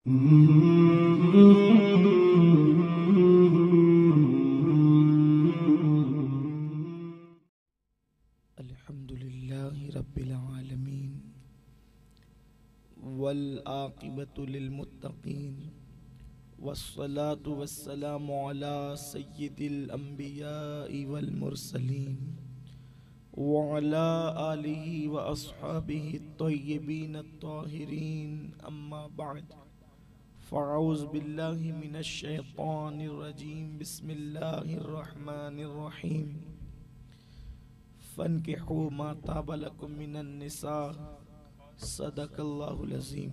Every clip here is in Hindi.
अल्हम्दुलिल्लाहि रब्बिल आलमीन वल आक़िबतु लिल मुत्तक़ीन वस्सलातु वस्सलामु अला सय्यिदिल अंबियाइ वल मुरसलीन व अला आलिहि व अस्हाबिहि अत्तय्यिबीन अत्ताहिरीन अम्मा बअद फ़अऊज़ु बिल्लाहि मिनश शैतानिर रजीम बिस्मिल्लाहिर रहमानिर रहीम फ़न्किहू मा ताब लकुम मिनन निसा सदक़ल्लाहुल अज़ीम।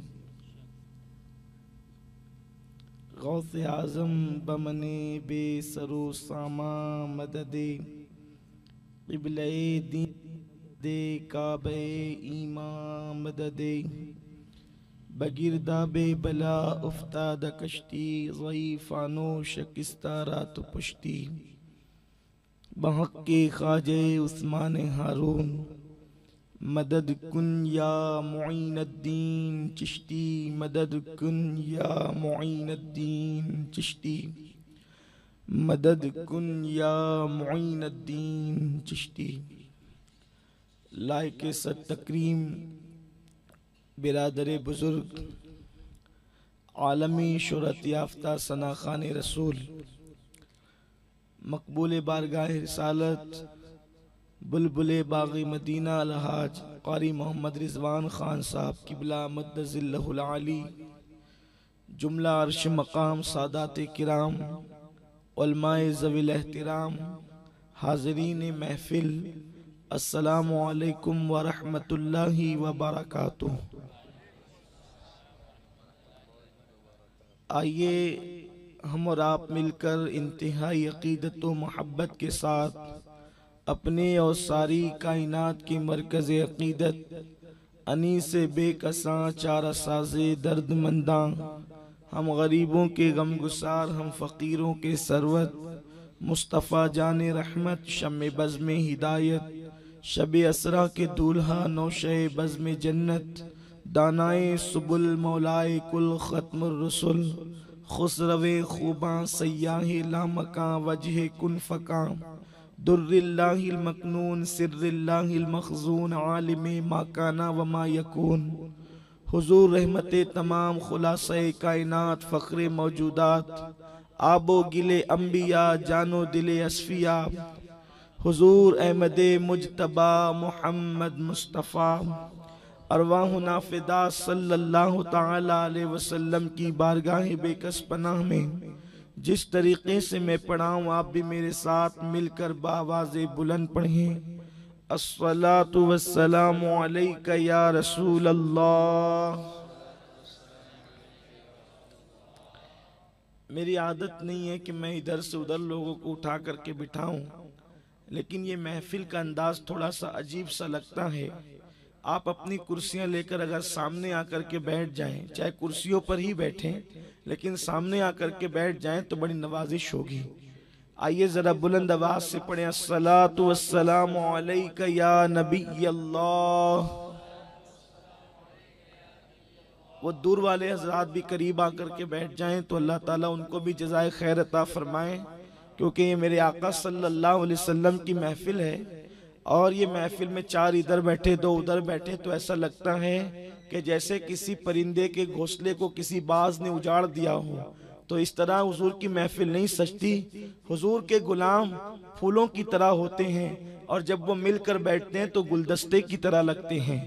गौसे आज़म बमने बेसरो सामा मददे क़िबले दीन दे काबे ईमा मददे बगिरदाबे बला उफ्ताद कश्ती ज़ईफ़ानो शकिस्ता रात पुश्ती बहक़्क़े ख़ाजे उस्मान हारून मदद कुन या मुईनुद्दीन चिश्ती मदद कुन या मुईनुद्दीन चिश्ती मदद कुन या मुईनुद्दीन चिश्ती। लायक सद तकरीम बिरादर बुजुर्ग आलमी शोहरत याफ्ता सना खान रसूल मकबूल बारगाह रिसालत बुलबुल बाग़ी मदीना अलहाज क़ारी मोहम्मद रिज़वान ख़ान साहब क़िबला मद्दज़िल्लहुल आली जुमला अर्श मकाम सादात किराम उलमाए ज़विल एहतिराम हाज़रीन महफ़िल अस्सलामु अलैकुम व रहमतुल्लाहि व बरकातुहू। आइए हम और आप मिलकर इंतहाई अक़ीदत व मोहब्बत के साथ अपने और सारी कायनात की मरकज़ अक़ीदत अनीस बेकसां चारा साज़े दर्दमंदां हम गरीबों के गमगुसार हम फ़कीरों के सरवत मुस्तफ़ा जाने रहमत शम्मे बज़्म हिदायत शब असरा के दूल्हा नौशे बज़्म जन्नत दानाए सुबुल मौलाए कुल ख़त्मुर रसूल खुसरवे खूबां सयाहे लामकां वजह कुन फ़कां दुर्रिल्लाहिल मकनून सिर्रिल्लाहिल मखज़ून आलिमे मा काना व मा यकून हुज़ूर रहमते तमाम खुलासे कायनात फ़ख्रे मौजूदात आबो गिले अंबिया जानो दिले असफिया हुज़ूर अहमदे मुजतबा मुहम्मद मुस्तफ़ा अरवाह नाफिदा सल्लल्लाहु ताला अलैहि वसल्लम की बारगाह बेकस पनाह में जिस तरीके से मैं पढ़ाऊँ आप भी मेरे साथ मिलकर बावाज़े बुलंद पढ़ें। अस्सलातु वस्सलामु अलैका या रसूल अल्लाह। मेरी आदत नहीं है कि मैं इधर से उधर लोगों को उठा करके बिठाऊं, लेकिन ये महफिल का अंदाज थोड़ा सा अजीब सा लगता है। आप अपनी कुर्सियां लेकर अगर सामने आकर के बैठ जाएं, चाहे कुर्सियों पर ही बैठें, लेकिन सामने आकर के बैठ जाएं तो बड़ी नवाजिश होगी। आइए जरा बुलंद आवाज से पढ़ें अस्सलातु वस्सलामु अलैका या नबी अल्लाह। वो दूर वाले हजरात भी करीब आकर के बैठ जाएं तो अल्लाह ताला उनको भी जज़ाए खैर अता फरमाएं, क्योंकि ये मेरे आका सल्लल्लाहु अलैहि वसल्लम की महफिल है और ये महफिल में चार इधर बैठे दो उधर बैठे तो ऐसा लगता है कि जैसे किसी परिंदे के घोंसले को किसी बाज ने उजाड़ दिया हो। तो इस तरह हुजूर की महफिल नहीं सजती। हुजूर के गुलाम फूलों की तरह होते हैं और जब वो मिलकर बैठते हैं तो गुलदस्ते की तरह लगते हैं,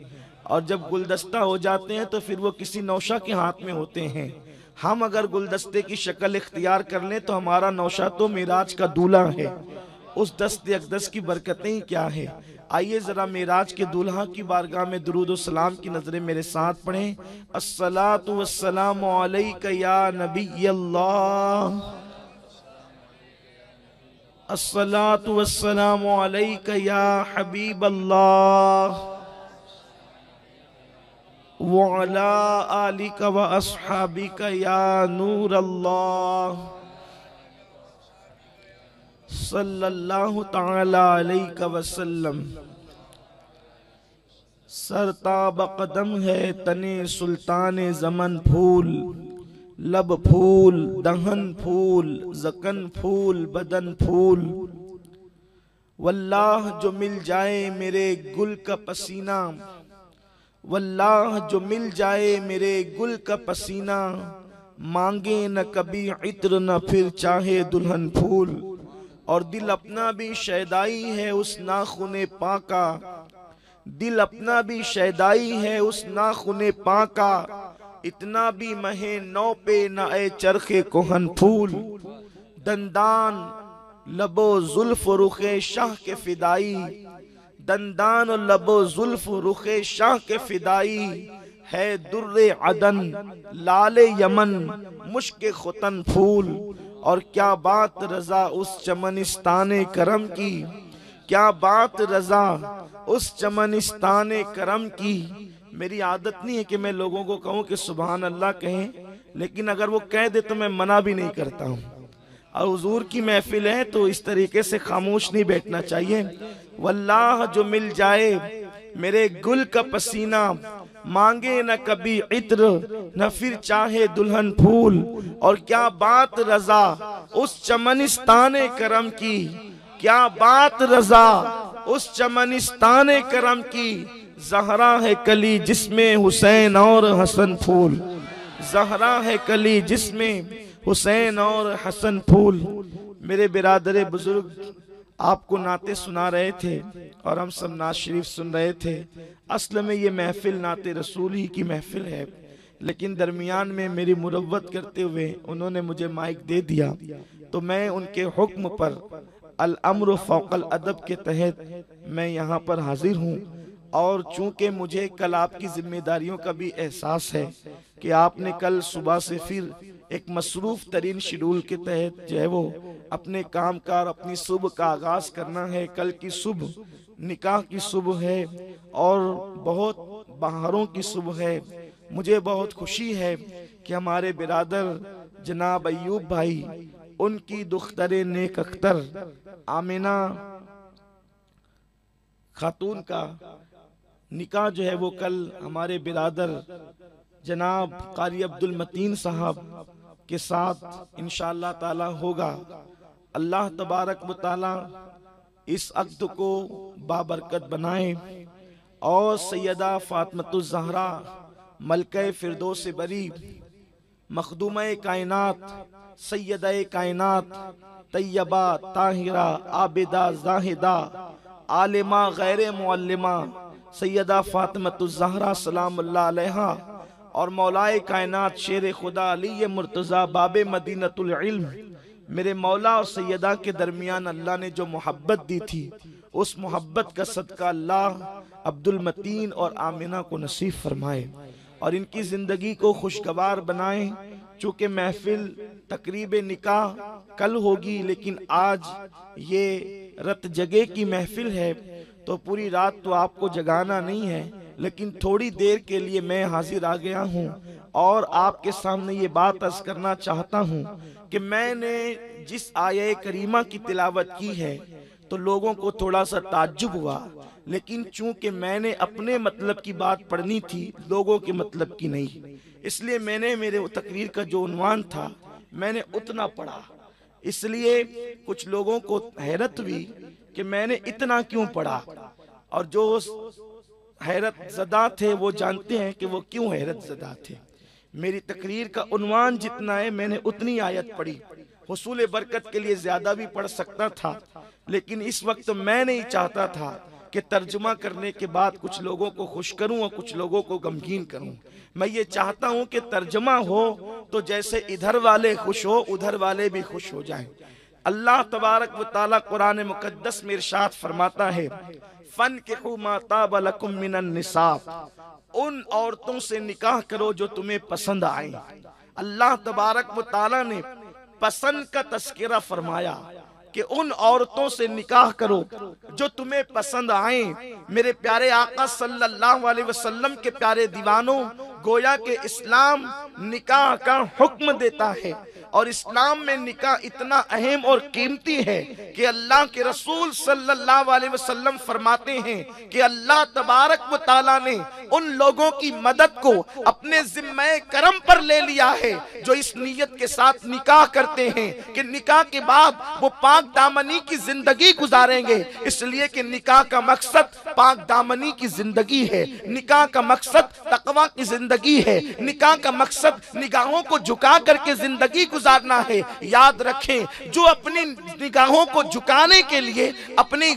और जब गुलदस्ता हो जाते हैं तो फिर वो किसी नौशा के हाथ में होते हैं। हम अगर गुलदस्ते की शक्ल इख्तियार कर लें तो हमारा नौशा तो मेराज का दूल्हा है। उस दस्त अक़दस की बरकतें ही क्या है। आइए जरा मेराज के दूल्हा की बारगाह में दुरूद व सलाम की नजरें मेरे साथ पढ़ें। अस्सलातु वस्सलामु अलैका या नबी अल्लाह। अस्सलातु वस्सलामु अलैका या हबीब अल्लाह व अला आलिका व अस्हाबिका या नूर अल्लाह सल्लल्लाहु ताला अलैहि वसल्लम। सरताब कदम है तने सुल्तान ज़मन फूल, लब फूल, दहन फूल, ज़कन फूल, बदन फूल। वल्लाह जो मिल जाए मेरे गुल का पसीना, वल्लाह जो मिल जाए मेरे गुल का पसीना, मांगे न कभी इत्र न फिर चाहे दुल्हन फूल। और दिल अपना भी शैदाई है उस नाखुने पाका, दिल अपना भी शैदाई है उस नाखुने पाका, इतना भी महे नौ पे न ए चरखे कोहन फूल। दंदान लबो जुल्फ रुखे शाह के फिदाई, दंदान लबो जुल्फ रुखे शाह के फिदाई, है दुर्रे अदन लाले यमन मुश्क खुतन फूल। और क्या बात रजा उस चमनिस्ताने करम की, क्या बात रजा उस चमनिस्ताने करम की। मेरी आदत नहीं है कि मैं लोगों को कहूँ कि सुभान अल्लाह कहें, लेकिन अगर वो कह दे तो मैं मना भी नहीं करता हूँ। और हुजूर की महफिल है तो इस तरीके से खामोश नहीं बैठना चाहिए। वल्लाह जो मिल जाए मेरे गुल का पसीना, मांगे न कभी इत्र न फिर चाहे दुल्हन फूल। और क्या बात रजा उस चमनिस्ताने करम की, क्या बात रजा उस चमनिस्ताने करम की, ज़हरा है कली जिसमें हुसैन और हसन फूल, ज़हरा है कली जिसमें हुसैन और हसन फूल। मेरे बिरादरे बुजुर्ग आपको नाते सुना रहे थे और हम सब नात शरीफ सुन रहे थे। असल में ये महफिल नाते रसूल ही की महफिल है, लेकिन दरमियान में मेरी मुरव्वत करते हुए उन्होंने मुझे माइक दे दिया, तो मैं उनके हुक्म पर अल अम्र फौकल अदब के तहत मैं यहाँ पर हाजिर हूँ। और चूंकि मुझे कल आपकी जिम्मेदारियों का भी एहसास है कि आपने कल सुबह से फिर एक मसरूफ तरीन शेड्यूल के तहत जो है वो अपने काम कार अपनी सुबह का आगाज करना है। कल की सुबह निकाह की सुबह है और बहुत बहारों की सुबह है। मुझे बहुत खुशी है कि हमारे बिरादर जनाब अय्यूब भाई, उनकी दुख्तरे नेक अख्तर आमिना खातून का निकाह जो है वो कल हमारे बिरादर जनाब कारी अब्दुल मतीन साहब के साथ इंशाअल्लाह ताला होगा। अल्लाह तबारक व ताला इस अक़्द को बाबरकत बनाए और सैयदा फातिमतुज़ ज़हरा मलके फिरदौस बरी, मखदूमे कायनात, सैयदा कायनात, तैयबा ताहिरा आबिदा जाहिदा आलिमा गैर मुअल्लिमा सैयदा फातिमतुज़ ज़हरा सलामुल्लाह अलैहा और मौलाए कायनात शेर खुदा अली मुर्तज़ा बाबे मदीनतुल इल्म, मेरे मौला और सैयदा के दरमियान अल्लाह ने जो मोहब्बत दी थी, उस मोहब्बत का सदका अल्लाह अब्दुल मतीन और आमिना को नसीब फरमाए और इनकी ज़िंदगी को खुशगवार बनाए। चूँकि महफिल तकरीब निकाह कल होगी, लेकिन आज ये रत जगे की महफिल है, तो पूरी रात तो आपको जगाना नहीं है, लेकिन थोड़ी देर के लिए मैं हाजिर आ गया हूँ और आपके सामने ये बात अर्ज करना चाहता हूँ कि मैंने जिस आये करीमा की तिलावत की है तो लोगों को थोड़ा सा ताज्जुब हुआ, लेकिन चूंकि मैंने अपने मतलब की बात पढ़नी थी, लोगों के मतलब की नहीं, इसलिए मैंने मेरे तकरीर का जो उन्वान था मैंने उतना पढ़ा। इसलिए कुछ लोगों को हैरत हुई कि मैंने इतना क्यों पढ़ा, और जो हैरत ज़दा थे वो जानते हैं कि वो क्यों हैरत ज़दा थे। मेरी तकरीर का उन्वान जितना है मैंने उतनी आयत पढ़ी। हुसूल बरकत के लिए ज्यादा भी पढ़ सकता था, लेकिन इस वक्त मैं नहीं चाहता था कि तर्जुमा करने के बाद कुछ लोगों को खुश करूं और कुछ लोगों को गमगीन करूं। मैं ये चाहता हूं कि तर्जुमा हो तो जैसे इधर वाले खुश हो उधर वाले भी खुश हो जाएं। अल्लाह तबारक व तआला कुरान मुकद्दस में इरशाद फरमाता है, फन्किहू मा ताब लकुम मिनन निसा, उन औरतों से निकाह करो जो तुम्हें पसंद आए। अल्लाह तबारक व तआला ने पसंद का तस्करा फरमाया कि उन औरतों से निकाह करो जो तुम्हें पसंद आए। मेरे प्यारे आका सल्लल्लाहु अलैहि वसल्लम के प्यारे दीवानों, गोया के इस्लाम निकाह का हुक्म देता है और इस्लाम में निकाह इतना अहम और कीमती है कि अल्लाह के रसूल सल्लल्लाहु अलैहि वसल्लम फरमाते हैं कि अल्लाह तबारक व तआला ने उन लोगों की मदद को अपने जिम्मे करम पर ले लिया है जो इस नीयत के साथ निकाह करते हैं कि निकाह के बाद वो पाक दामनी की जिंदगी गुजारेंगे, इसलिए कि निकाह का मकसद पाक दामनी की जिंदगी है, निकाह का मकसद तकवा की जिंदगी है, निकाह का मकसद निगाहों को झुका करके जिंदगी गुजारना है। याद रखें, जो अपनी निगाहों को झुकाने के लिए, अपनी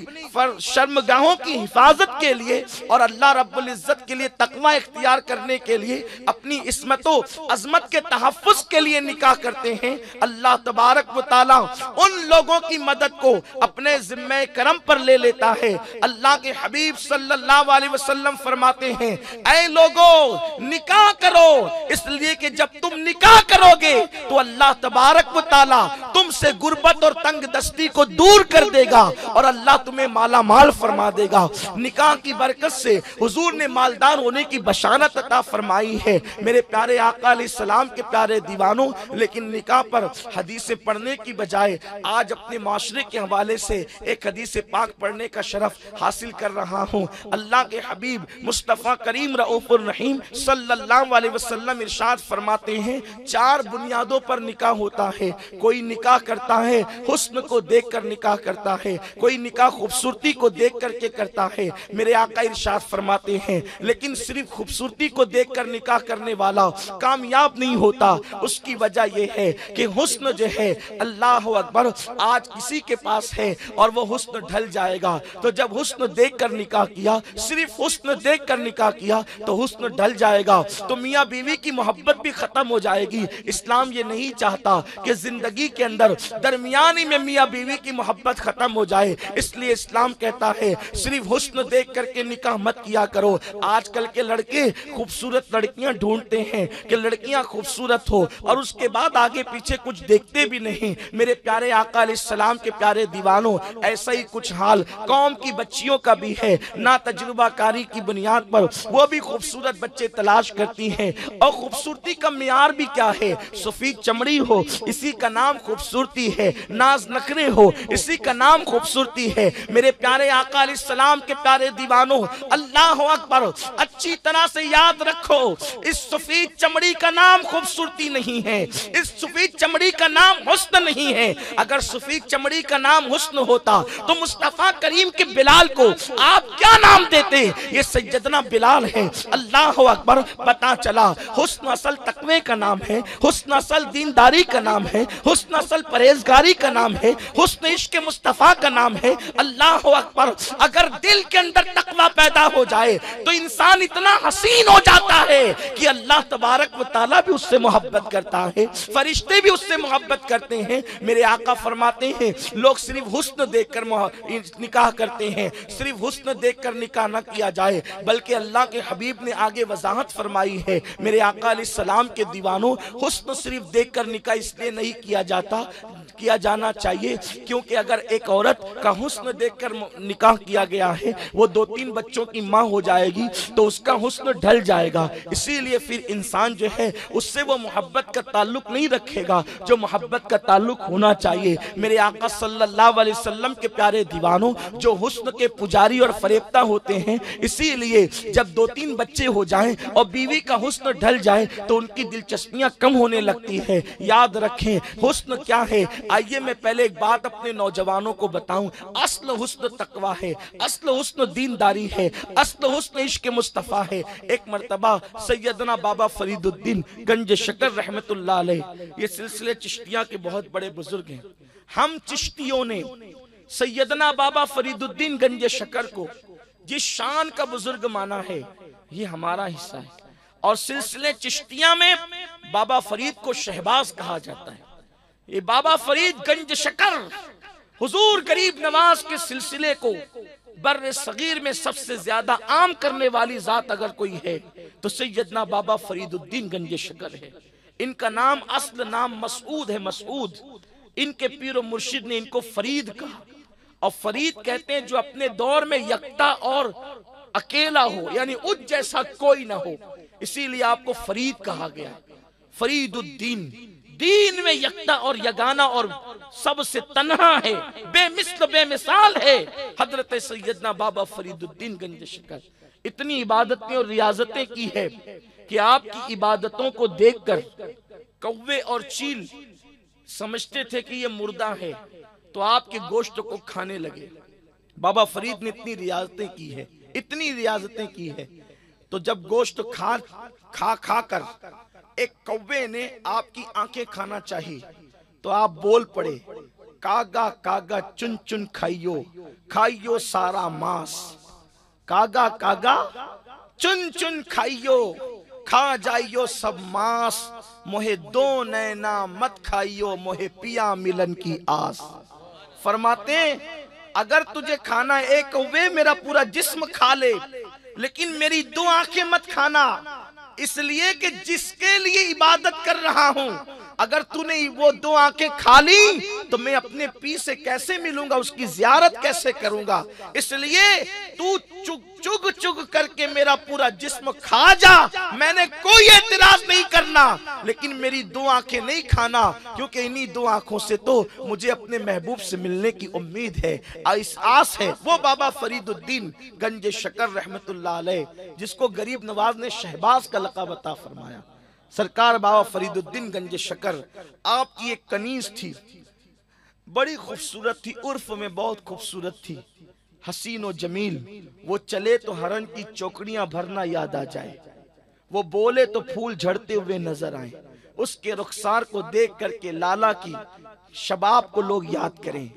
शर्मगाहों की हिफाजत के लिए और अल्लाह रब्बुल इज्जत के लिए तकवा इख्तियार करने के लिए, अपनी इस्मतो अजमत के तहफ्फुज के लिए निकाह करते हैं, अल्लाह तबारक व तआला उन लोगों की मदद को अपने जिम्मे करम पर ले लेता है। अल्लाह के हबीब सल्लल्लाहु अलैहि वसल्लम फरमाते हैं, ऐ लोगों निकाह करो, इसलिए कि जब तुम निकाह करोगे तो अल्लाह तबारक व तआला तुमसे गुर्बत और तंग दस्ती को दूर कर देगा और अल्लाह तुम्हें माला माल फरमा देगा। निकाह की बरकत से हुजूर ने मालदार होने की बशारत अता फरमाई है। मेरे प्यारे आका अलैहिस्सलाम के प्यारे दीवानों, लेकिन निकाह पर हदीसें पढ़ने की बजाय आज अपने माशरे के हवाले से एक हदीस पाक पढ़ने का शरफ हासिल कर रहा हूँ। अल्लाह के हबीब मुस्तफ़ा करीम रऊफुर रहीम सल्लल्लाहु अलैहि वसल्लम इरशाद फरमाते हैं, 4 बुनियादों पर निकाह होता है। कोई निकाह करता है हुस्न को देखकर निकाह करता है, कोई निकाह खूबसूरती को देख करके करता है। मेरे आका इरशाद फरमाते हैं, लेकिन सिर्फ खूबसूरती को देखकर निकाह करने वाला कामयाब नहीं होता। उसकी वजह यह है कि हुस्न जो है, अल्लाह अकबर, आज किसी के पास है और वो हुस्न ढल जाएगा। तो जब हुस्न देखकर निकाह किया, सिर्फ हुस्न देखकर निकाह किया तो हुस्न ढल जाएगा, तो मियाँ बीवी की मोहब्बत भी खत्म हो जाएगी। इस्लाम ये नहीं चाहता कि जिंदगी के अंदर दरमियानी में मियाँ बीवी की मोहब्बत खत्म हो जाए, इसलिए इस्लाम कहता है सिर्फ हुस्न देख करके निकाह मत किया करो। आजकल के लड़के खूबसूरत लड़कियां ढूंढते हैं कि लड़कियां खूबसूरत हो और उसके बाद आगे पीछे कुछ देखते भी नहीं। मेरे प्यारे आका अलैहिस्सलाम के प्यारे दीवानों, ऐसा ही कुछ हाल कौम की बच्चियों का भी है। ना तजुर्बाकारी की बुनियाद पर वो भी खूबसूरत बच्चे तलाश करती हैं, और खूबसूरती का मियार भी क्या है? सफेद चमड़ी हो, इसी का नाम खूबसूरती है। नाज नखरे हो, इसी का नाम खूबसूरती है। मेरे प्यारे आका अलैहिस्सलाम के प्यारे दीवानों, अल्लाह अकबर, अच्छी तरह से याद रखो, इस सफेद चमड़ी का नाम खूबसूरती नहीं है, इस सफेद चमड़ी का नाम हुस्न नहीं है। अगर सफेद चमड़ी का नाम हुस्न होता तो मुस्तफा करीम के बिलाल को आप क्या नाम देते? ये सैयदना बिलाल है। अल्लाह अकबर, पता चला हुस्न असल तकवे का नाम है, हुस्न असल दीनदारी का नाम है, हुस्न असल परहेजगारी का नाम है, हुस्न इश्क मुस्तफा का नाम है। अल्लाह अकबर, अगर दिल के अंदर तकवा पैदा हो जाए तो इंसान इतना हसीन हो जाता है कि अल्लाह तबारक व तआला भी उससे मोहब्बत करता है, फरिश्ते भी उससे मोहब्बत करते हैं। मेरे आका फरमाते हैं, लोग सिर्फ हुस्न देखकर निकाह करते हैं, सिर्फ हुस्न देखकर निकाह न किया जाए, बल्कि अल्लाह के हबीब ने आगे वजाहत फरमाई है। मेरे आका अलैहिस्सलाम के दीवानों, हुस्न सिर्फ देखकर निकाह इसलिए नहीं किया जाना चाहिए क्योंकि अगर एक औरत का हुस्न देखकर निकाह किया गया है, वो 2-3 बच्चों की माँ हो जाएगी तो उसका हुस्न ढल जाएगा। इसीलिए फिर इंसान जो है उससे वो मोहब्बत का ताल्लुक नहीं रखेगा जो मोहब्बत का ताल्लुक होना चाहिए। मेरे आका सल्लल्लाहु अलैहि वसल्लम के प्यारे दीवानों, जो हुस्न के पुजारी और फरेबता होते हैं, इसीलिए जब 2-3 बच्चे हो जाएं और बीवी का हुस्न ढल जाए तो उनकी दिलचस्पियां कम होने लगती है। याद रखें, हुस्न क्या है? आइए मैं पहले एक बात अपने नौजवानों को बताऊं। असल हुस्न तकवा है, असल हुस्न दीनदारी है, असल हुस्न इश्क मुस्तफा है। एक मर्तबा सैयदना बाबा फरीदुद्दीन गंज शकर रहमतुल्लाह अलैह, ये सिलसिले चिश्तिया के बहुत बड़े बुजुर्ग हैं। हम चिश्तियों ने सैयदना बाबा फरीदुद्दीन गंज शकर को जिस शान का बुजुर्ग माना है, ये हमारा हिस्सा है। और सिलसिले चिश्तिया में बाबा फरीद को शहबाज कहा जाता है। ये बाबा फरीद गंज शकर हुजूर गरीब नवाज के सिलसिले को बर्रे सगीर में सबसे ज्यादा आम करने वाली जात अगर कोई है तो सैयदना बाबा फरीदुद्दीन गंज शकर है। इनका नाम असल नाम मसूद है, मसूद। इनके पीर और मुर्शिद ने इनको फरीद कहा, और फरीद कहते हैं जो अपने दौर में यकता और अकेला हो, यानी उस जैसा कोई ना हो, इसीलिए आपको फरीद कहा गया। फरीदुद्दीन दीन में यकता और यगाना और सबसे तन्हा है, बेमिसल बेमिसाल है हजरत सैयदना बाबा फरीदुद्दीन गंज शकर। इतनी इबादतें और रियाजतें की है कि आपकी इबादतों को देखकर कौवे और चील समझते थे कि ये मुर्दा है, तो आपके गोश्त को खाने लगे। बाबा फरीद ने इतनी रियाजतें की है, इतनी रियाजतें की है। तो जब गोश्त खा कर एक कौवे ने आपकी आंखें खाना चाहिए, तो आप बोल पड़े, कागा कागा चुन चुन खाइयो, खाइयो सारा मांस। कागा कागा चुन चुन खाइयो, खा जाइयो सब मांस। मोहे दो नैना मत खाइयो, मोहे पिया मिलन की आस। फरमाते अगर तुझे खाना है एक कौवे मेरा पूरा जिस्म खा ले, लेकिन मेरी दो आंखें मत खाना, इसलिए कि जिसके लिए इबादत कर रहा हूं, अगर तूने वो दो आंखें खा ली तो मैं अपने पी से कैसे मिलूंगा, उसकी जियारत कैसे करूंगा। इसलिए तू चुग चुग चुग करके मेरा पूरा जिस्म खा जा, मैंने कोई एतराज नहीं करना, लेकिन मेरी दो आंखें नहीं खाना, क्योंकि इन्हीं दो आंखों से तो मुझे अपने महबूब से मिलने की उम्मीद है, इस आस है। वो बाबा फरीदुद्दीन गंज शकर रहमतुल्लाह अलैह, जिसको गरीब नवाज ने शहबाज का लक़ब अता फरमाया। सरकार बाबा फरीदुद्दीन गंज शकर, आपकी एक कनीज थी, बड़ी खूबसूरत थी, उर्फ में बहुत खूबसूरत थी, हसीन और जमील। वो चले तो हरन की चौकड़ियां भरना याद आ जाए, वो बोले तो फूल झड़ते हुए नजर आए। उसके रुखसार को देख करके लाला की शबाब को लोग याद करें,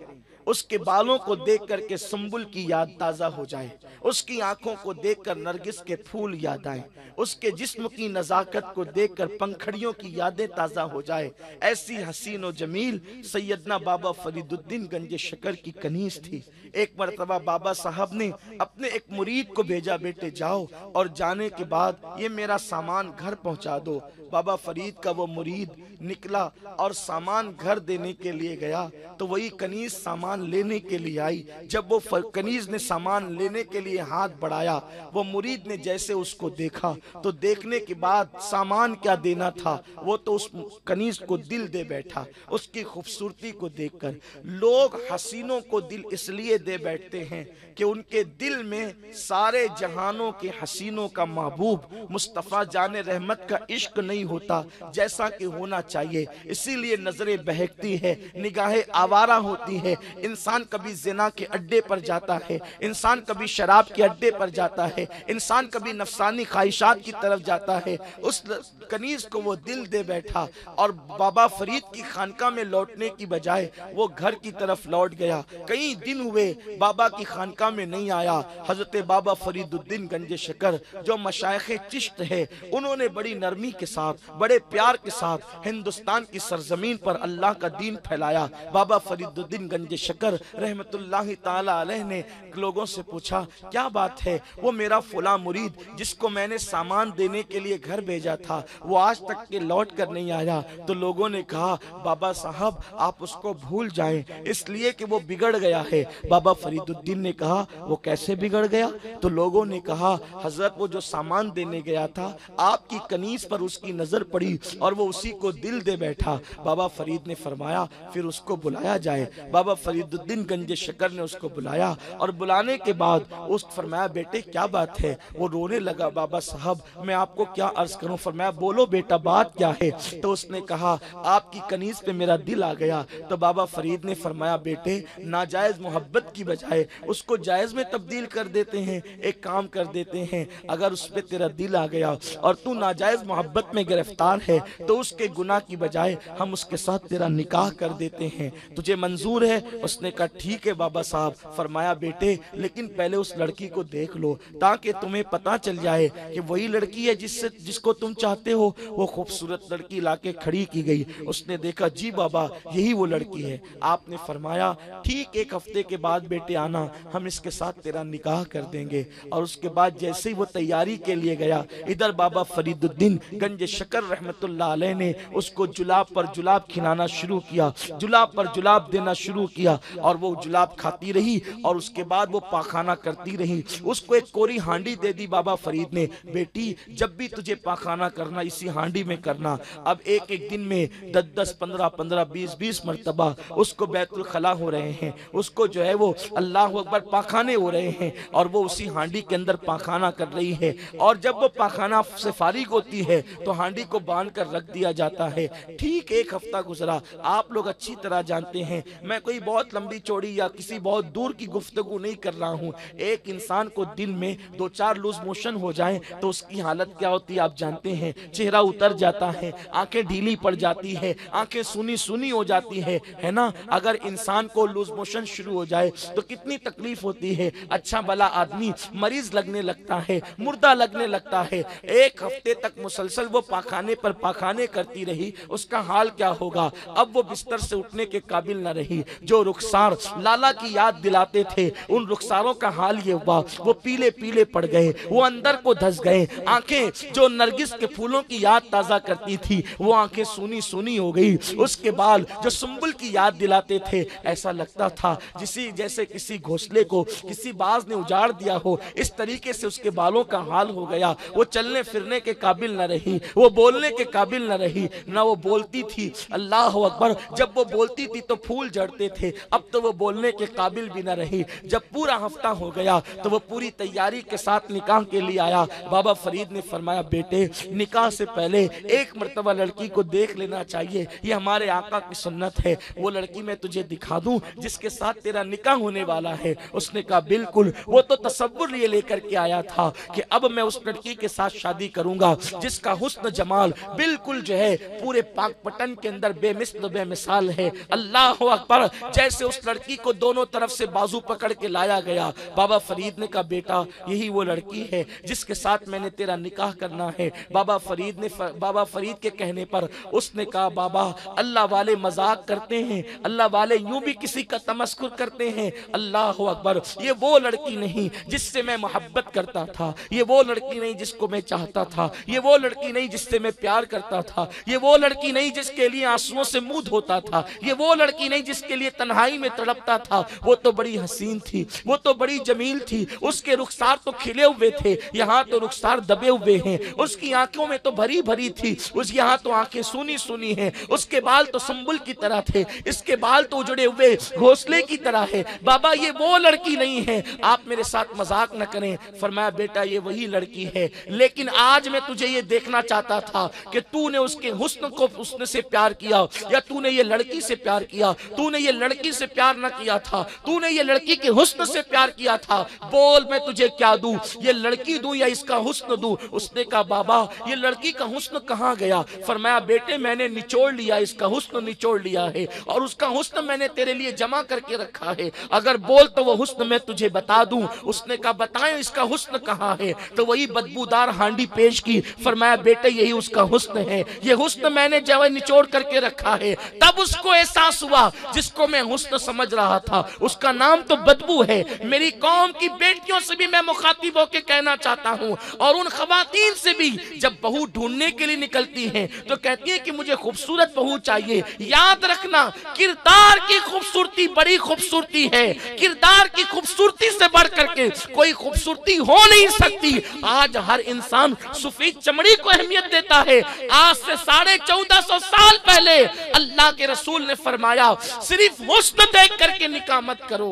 उसके बालों को देख करके संबुल की याद ताजा हो जाए, उसकी आंखों को देखकर नरगिस के फूल याद आए, उसके जिस्म की नजाकत को देखकर पंखड़ियों की यादें ताजा हो जाए। ऐसी हसीन और जमील सैयदना बाबा फरीदुद्दीन गंज शकर की कनीज थी। एक मरतबा बाबा साहब ने अपने एक मुरीद को भेजा, बेटे जाओ और जाने के बाद ये मेरा सामान घर पहुंचा दो। बाबा फरीद का वो मुरीद निकला और सामान घर देने के लिए गया, तो वही कनीज सामान लेने के लिए आई। जब वो कनीज ने सामान लेने के लिए हाथ बढ़ाया, वो मुरीद ने जैसे उसको देखा, तो देखने के बाद सामान क्या देना था, वो तो उस कनीज को दिल दे बैठा। उसकी खूबसूरती को देखकर लोग हसीनों को दिल इसलिए दे बैठते हैं कि उनके दिल में सारे जहानों के हसीनों का महबूब मुस्तफ़ा जाने रहमत का इश्क नहीं होता जैसा कि होना चाहिए। इसीलिए नजरें बहकती है, निगाहें आवारा होती है। इंसान कभी जिना के अड्डे पर जाता है, इंसान कभी शराब के अड्डे पर जाता है, इंसान कभी नफसानी ख्वाहिशात की तरफ जाता है। उस कनीज को वो दिल दे बैठा और बाबा फरीद की खानका में लौटने की बजाय वो घर की तरफ लौट गया। कई दिन हुए बाबा की खानका में नहीं आया। हजरत बाबा फरीदुद्दीन गंज शकर जो मशाइखे चिश्त है, उन्होंने बड़ी नरमी के साथ, बड़े प्यार के साथ हिंदुस्तान की सरजमीन पर अल्लाह का दीन फैलाया। बाबा फरीदुद्दीन गंज शकर रहमतुल्लाह ताला अलैह ने लोगों से पूछा, क्या बात है, वो मेरा फुला मुरीद जिसको मैंने सामान देने के लिए घर भेजा था, वो आज तक के लौट कर नहीं आया। तो लोगों ने कहा, बाबा साहब आप उसको भूल जाएं, इसलिए कि वो बिगड़ गया है। बाबा फरीदुद्दीन ने कहा, वो कैसे बिगड़ गया? तो लोगों ने कहा, हजरत वो जो सामान देने गया था, आपकी कनीज पर उसकी नजर पड़ी और वो उसी को दिल दे बैठा। बाबा फरीद ने फरमाया, फिर उसको बुलाया जाए। बाबा फरीदुद्दीन गंज शकर ने उसको बुलाया और बुलाने के बाद उस फरमाया, बेटे क्या बात है? वो रोने लगा, बाबा साहब मैं आपको क्या अर्ज करूं? फरमाया, बोलो बेटा बात क्या है? तो उसने कहा, आपकी कनीज पे मेरा दिल आ गया। तो बाबा फरीद ने फरमाया, बेटे नाजायज मोहब्बत की बजाय उसको जायज में तब्दील कर देते हैं। एक काम कर देते हैं, अगर उस पे तेरा दिल आ गया और तू नाजायज मोहब्बत में गिरफ्तार है, तो उसके गुनाह की बजाय हम उसके साथ तेरा निकाह कर देते हैं, तुझे मंजूर है? उसने कहा, ठीक है बाबा साहब। फरमाया, बेटे लेकिन पहले उस लड़की को देख लो, ताकि तुम्हें पता चल जाए कि वही लड़की है जिसको तुम चाहते हो। वो खूबसूरत लड़की लाके खड़ी की गई। उसने देखा, जी बाबा यही वो लड़की है। आपने फरमाया, ठीक एक हफ्ते के बाद बेटे आना, हम इसके साथ तेरा निकाह कर देंगे। और उसके बाद जैसे ही वो तैयारी के लिए गया, इधर बाबा फरीदुद्दीन गंज शकर रहमतुल्लाह अलैह ने उसको जुलाब पर जुलाब खिलाना शुरू किया, जुलाब पर जुलाब देना शुरू किया। और वो जुलाब खाती रही और उसके बाद वो पाखाना करती रही। उसको एक कोरी हांडी दे दी बाबा फरीद ने, बेटी जब भी तुझे पाखाना करना इसी हांडी में करना। अब एक एक दिन में 10-10, 15-15, 20-20 मरतबा उसको बैतुल खला हो रहे हैं, उसको जो है वो अल्लाह अकबर पाखाने हो रहे हैं और वो उसी हांडी के अंदर पाखाना कर रही है। और जब वो पाखाना से फारिग होती है तो हांडी को बांध कर रख दिया जाता है। ठीक एक हफ्ता गुजरा। आप लोग अच्छी तरह जानते हैं, मैं कोई बहुत लंबी चौड़ी या किसी बहुत दूर की गुफ्तगू नहीं कर रहा हूँ। एक इंसान को दिन में 2-4 लूज मोशन हो जाए तो उसकी हालत क्या होती है आप जानते हैं। चेहरा उतर जाता है, आंखें ढीली पड़ जाती है, आंखें सुनी सुनी हो जाती है ना। अगर इंसान को लूज मोशन शुरू हो जाए तो कितनी तकलीफ होती है। अच्छा भला आदमी मरीज लगने लगता है, मुर्दा लगने लगता है। एक हफ्ते तक मुसलसल वो पाखाने पर पाखाने करती रही, उसका हाल क्या होगा। अब वो बिस्तर से उठने के काबिल न रही। जो रुखसार लाला की याद दिलाते थे उन रुखसारों का हाल ये हुआ, वो पीले पीले पड़ गए, वो अंदर को धस गए। आंखें जो नरगिस के फूलों की याद ताजा करती थी वो आंखें सूनी सूनी हो गई। उसके बाद जो सुंबुल की याद दिलाते थे ऐसा लगता था जैसे किसी घोंसले को किसी बाज ने उजाड़ दिया हो। इस तरीके से उसके बालों का हाल हो गया। वो चलने फिरने के काबिल न रही, वो बोलने के काबिल न रही, ना वो बोलती थी। अल्लाह अकबर, जब वो बोलती थी तो फूल झड़ते थे, अब तो वो बोलने के काबिल भी न रही। जब पूरा हफ्ता हो गया तो वो पूरी तैयारी के साथ निकाह के लिए आया। बाबा फरीद ने फरमाया, बेटे निकाह से पहले एक मर्तबा लड़की को देख लेना चाहिए, ये हमारे आका की सुन्नत है। वो लड़की मैं तुझे दिखा दूं जिसके साथ तेरा निकाह होने वाला है। उसने कहा बिल्कुल। वो तो तसव्वुर ये लेकर के आया था कि अब मैं उस लड़की के साथ शादी करूंगा जिसका हुस्न जमाल बिल्कुल जो है पूरे पाक पटन के अंदर बेमिसल बेमिसाल है। अल्लाह अकबर। जैसे उस लड़की को दोनों तरफ से बाजू पकड़ के लाया गया, बाबा फरीद ने कहा बेटा यही वो लड़की है जिसके साथ मैंने तेरा निकाह करना है। बाबा फरीद के कहने पर उसने कहा बाबा अल्लाह वाले मजाक करते हैं, अल्लाह वाले यूं भी किसी का तमस्कुर करते हैं। अल्लाह अकबर, ये वो लड़की नहीं जिससे मैं मोहब्बत करता था, ये वो लड़की नहीं जिसको मैं चाहता था, ये वो लड़की नहीं जिससे मैं प्यार करता था, ये वो लड़की नहीं जिसके लिए आंसुओं से मुंह धोता था, ये वो लड़की नहीं जिसके लिए तन्हाई में तड़पता था। वो तो बड़ी हसीन थी, वो तो बड़ी जमील थी, उसके रुखसार तो खिले हुए थे, यहाँ तो रुखसार दबे हुए हैं। उसकी आंखों में तो भरी भरी थी, उस यहाँ तो आंखें सुनी सुनी हैं। उसके बाल तो संबुल की तरह थे, इसके बाल तो उजड़े हुए घोंसले की तरह है। बाबा ये वो लड़की नहीं है, आप मेरे साथ मजाक न करें। फरमाया बेटा ये वही लड़की है, लेकिन आज मैं तुझे ये देखना चाहता था कि तूने उसके हुस्न को हुस्न से प्यार किया या तूने ये लड़की से प्यार किया। तूने ये लड़की से प्यार न किया था, तूने ये लड़की के हुस्न से प्यार किया था। बोल मैं तुझे क्या दूं, ये लड़की दूं या इसका हुस्न दूं। उसने कहा बाबा ये लड़की का हुस्न कहाँ गया। फरमाया बेटे मैंने निचोड़ लिया, इसका हुस्न निचोड़ लिया है और उसका हुस्न मैंने तेरे लिए जमा करके रखा है। अगर बोल तो वो हुस्न मैं तुझे बता दूं। उसने कहा बताएं इसका हुस्न कहाँ है। तो वही बदबूदार हांडी पेश की। फरमाया बेटे यही उसका हुस्न है, ये हुस्न मैंने जब निचोड़ करके रखा है। तब उसको एहसास हुआ जिसको मैं हुस्न समझ रहा था उसका नाम तो बदबू है। मेरी कौम की बेटियों से भी मैं मुखातिब होकर कहना चाहता हूँ और उन खवातीन से भी, जब बहू ढूंढने के लिए निकलती हैं तो कहती है कि मुझे खूबसूरत बहू चाहिए। याद रखना किरदार की खूबसूरती बड़ी खूबसूरती है, किरदार की खूबसूरती से बढ़ करके कोई खूबसूरती हो नहीं सकती। आज हर इंसान सफेद चमड़ी को अहमियत देता है। आज से 1450 साल पहले अल्लाह के रसूल ने फरमाया सिर्फ हुस्न देख करके निकाह मत करो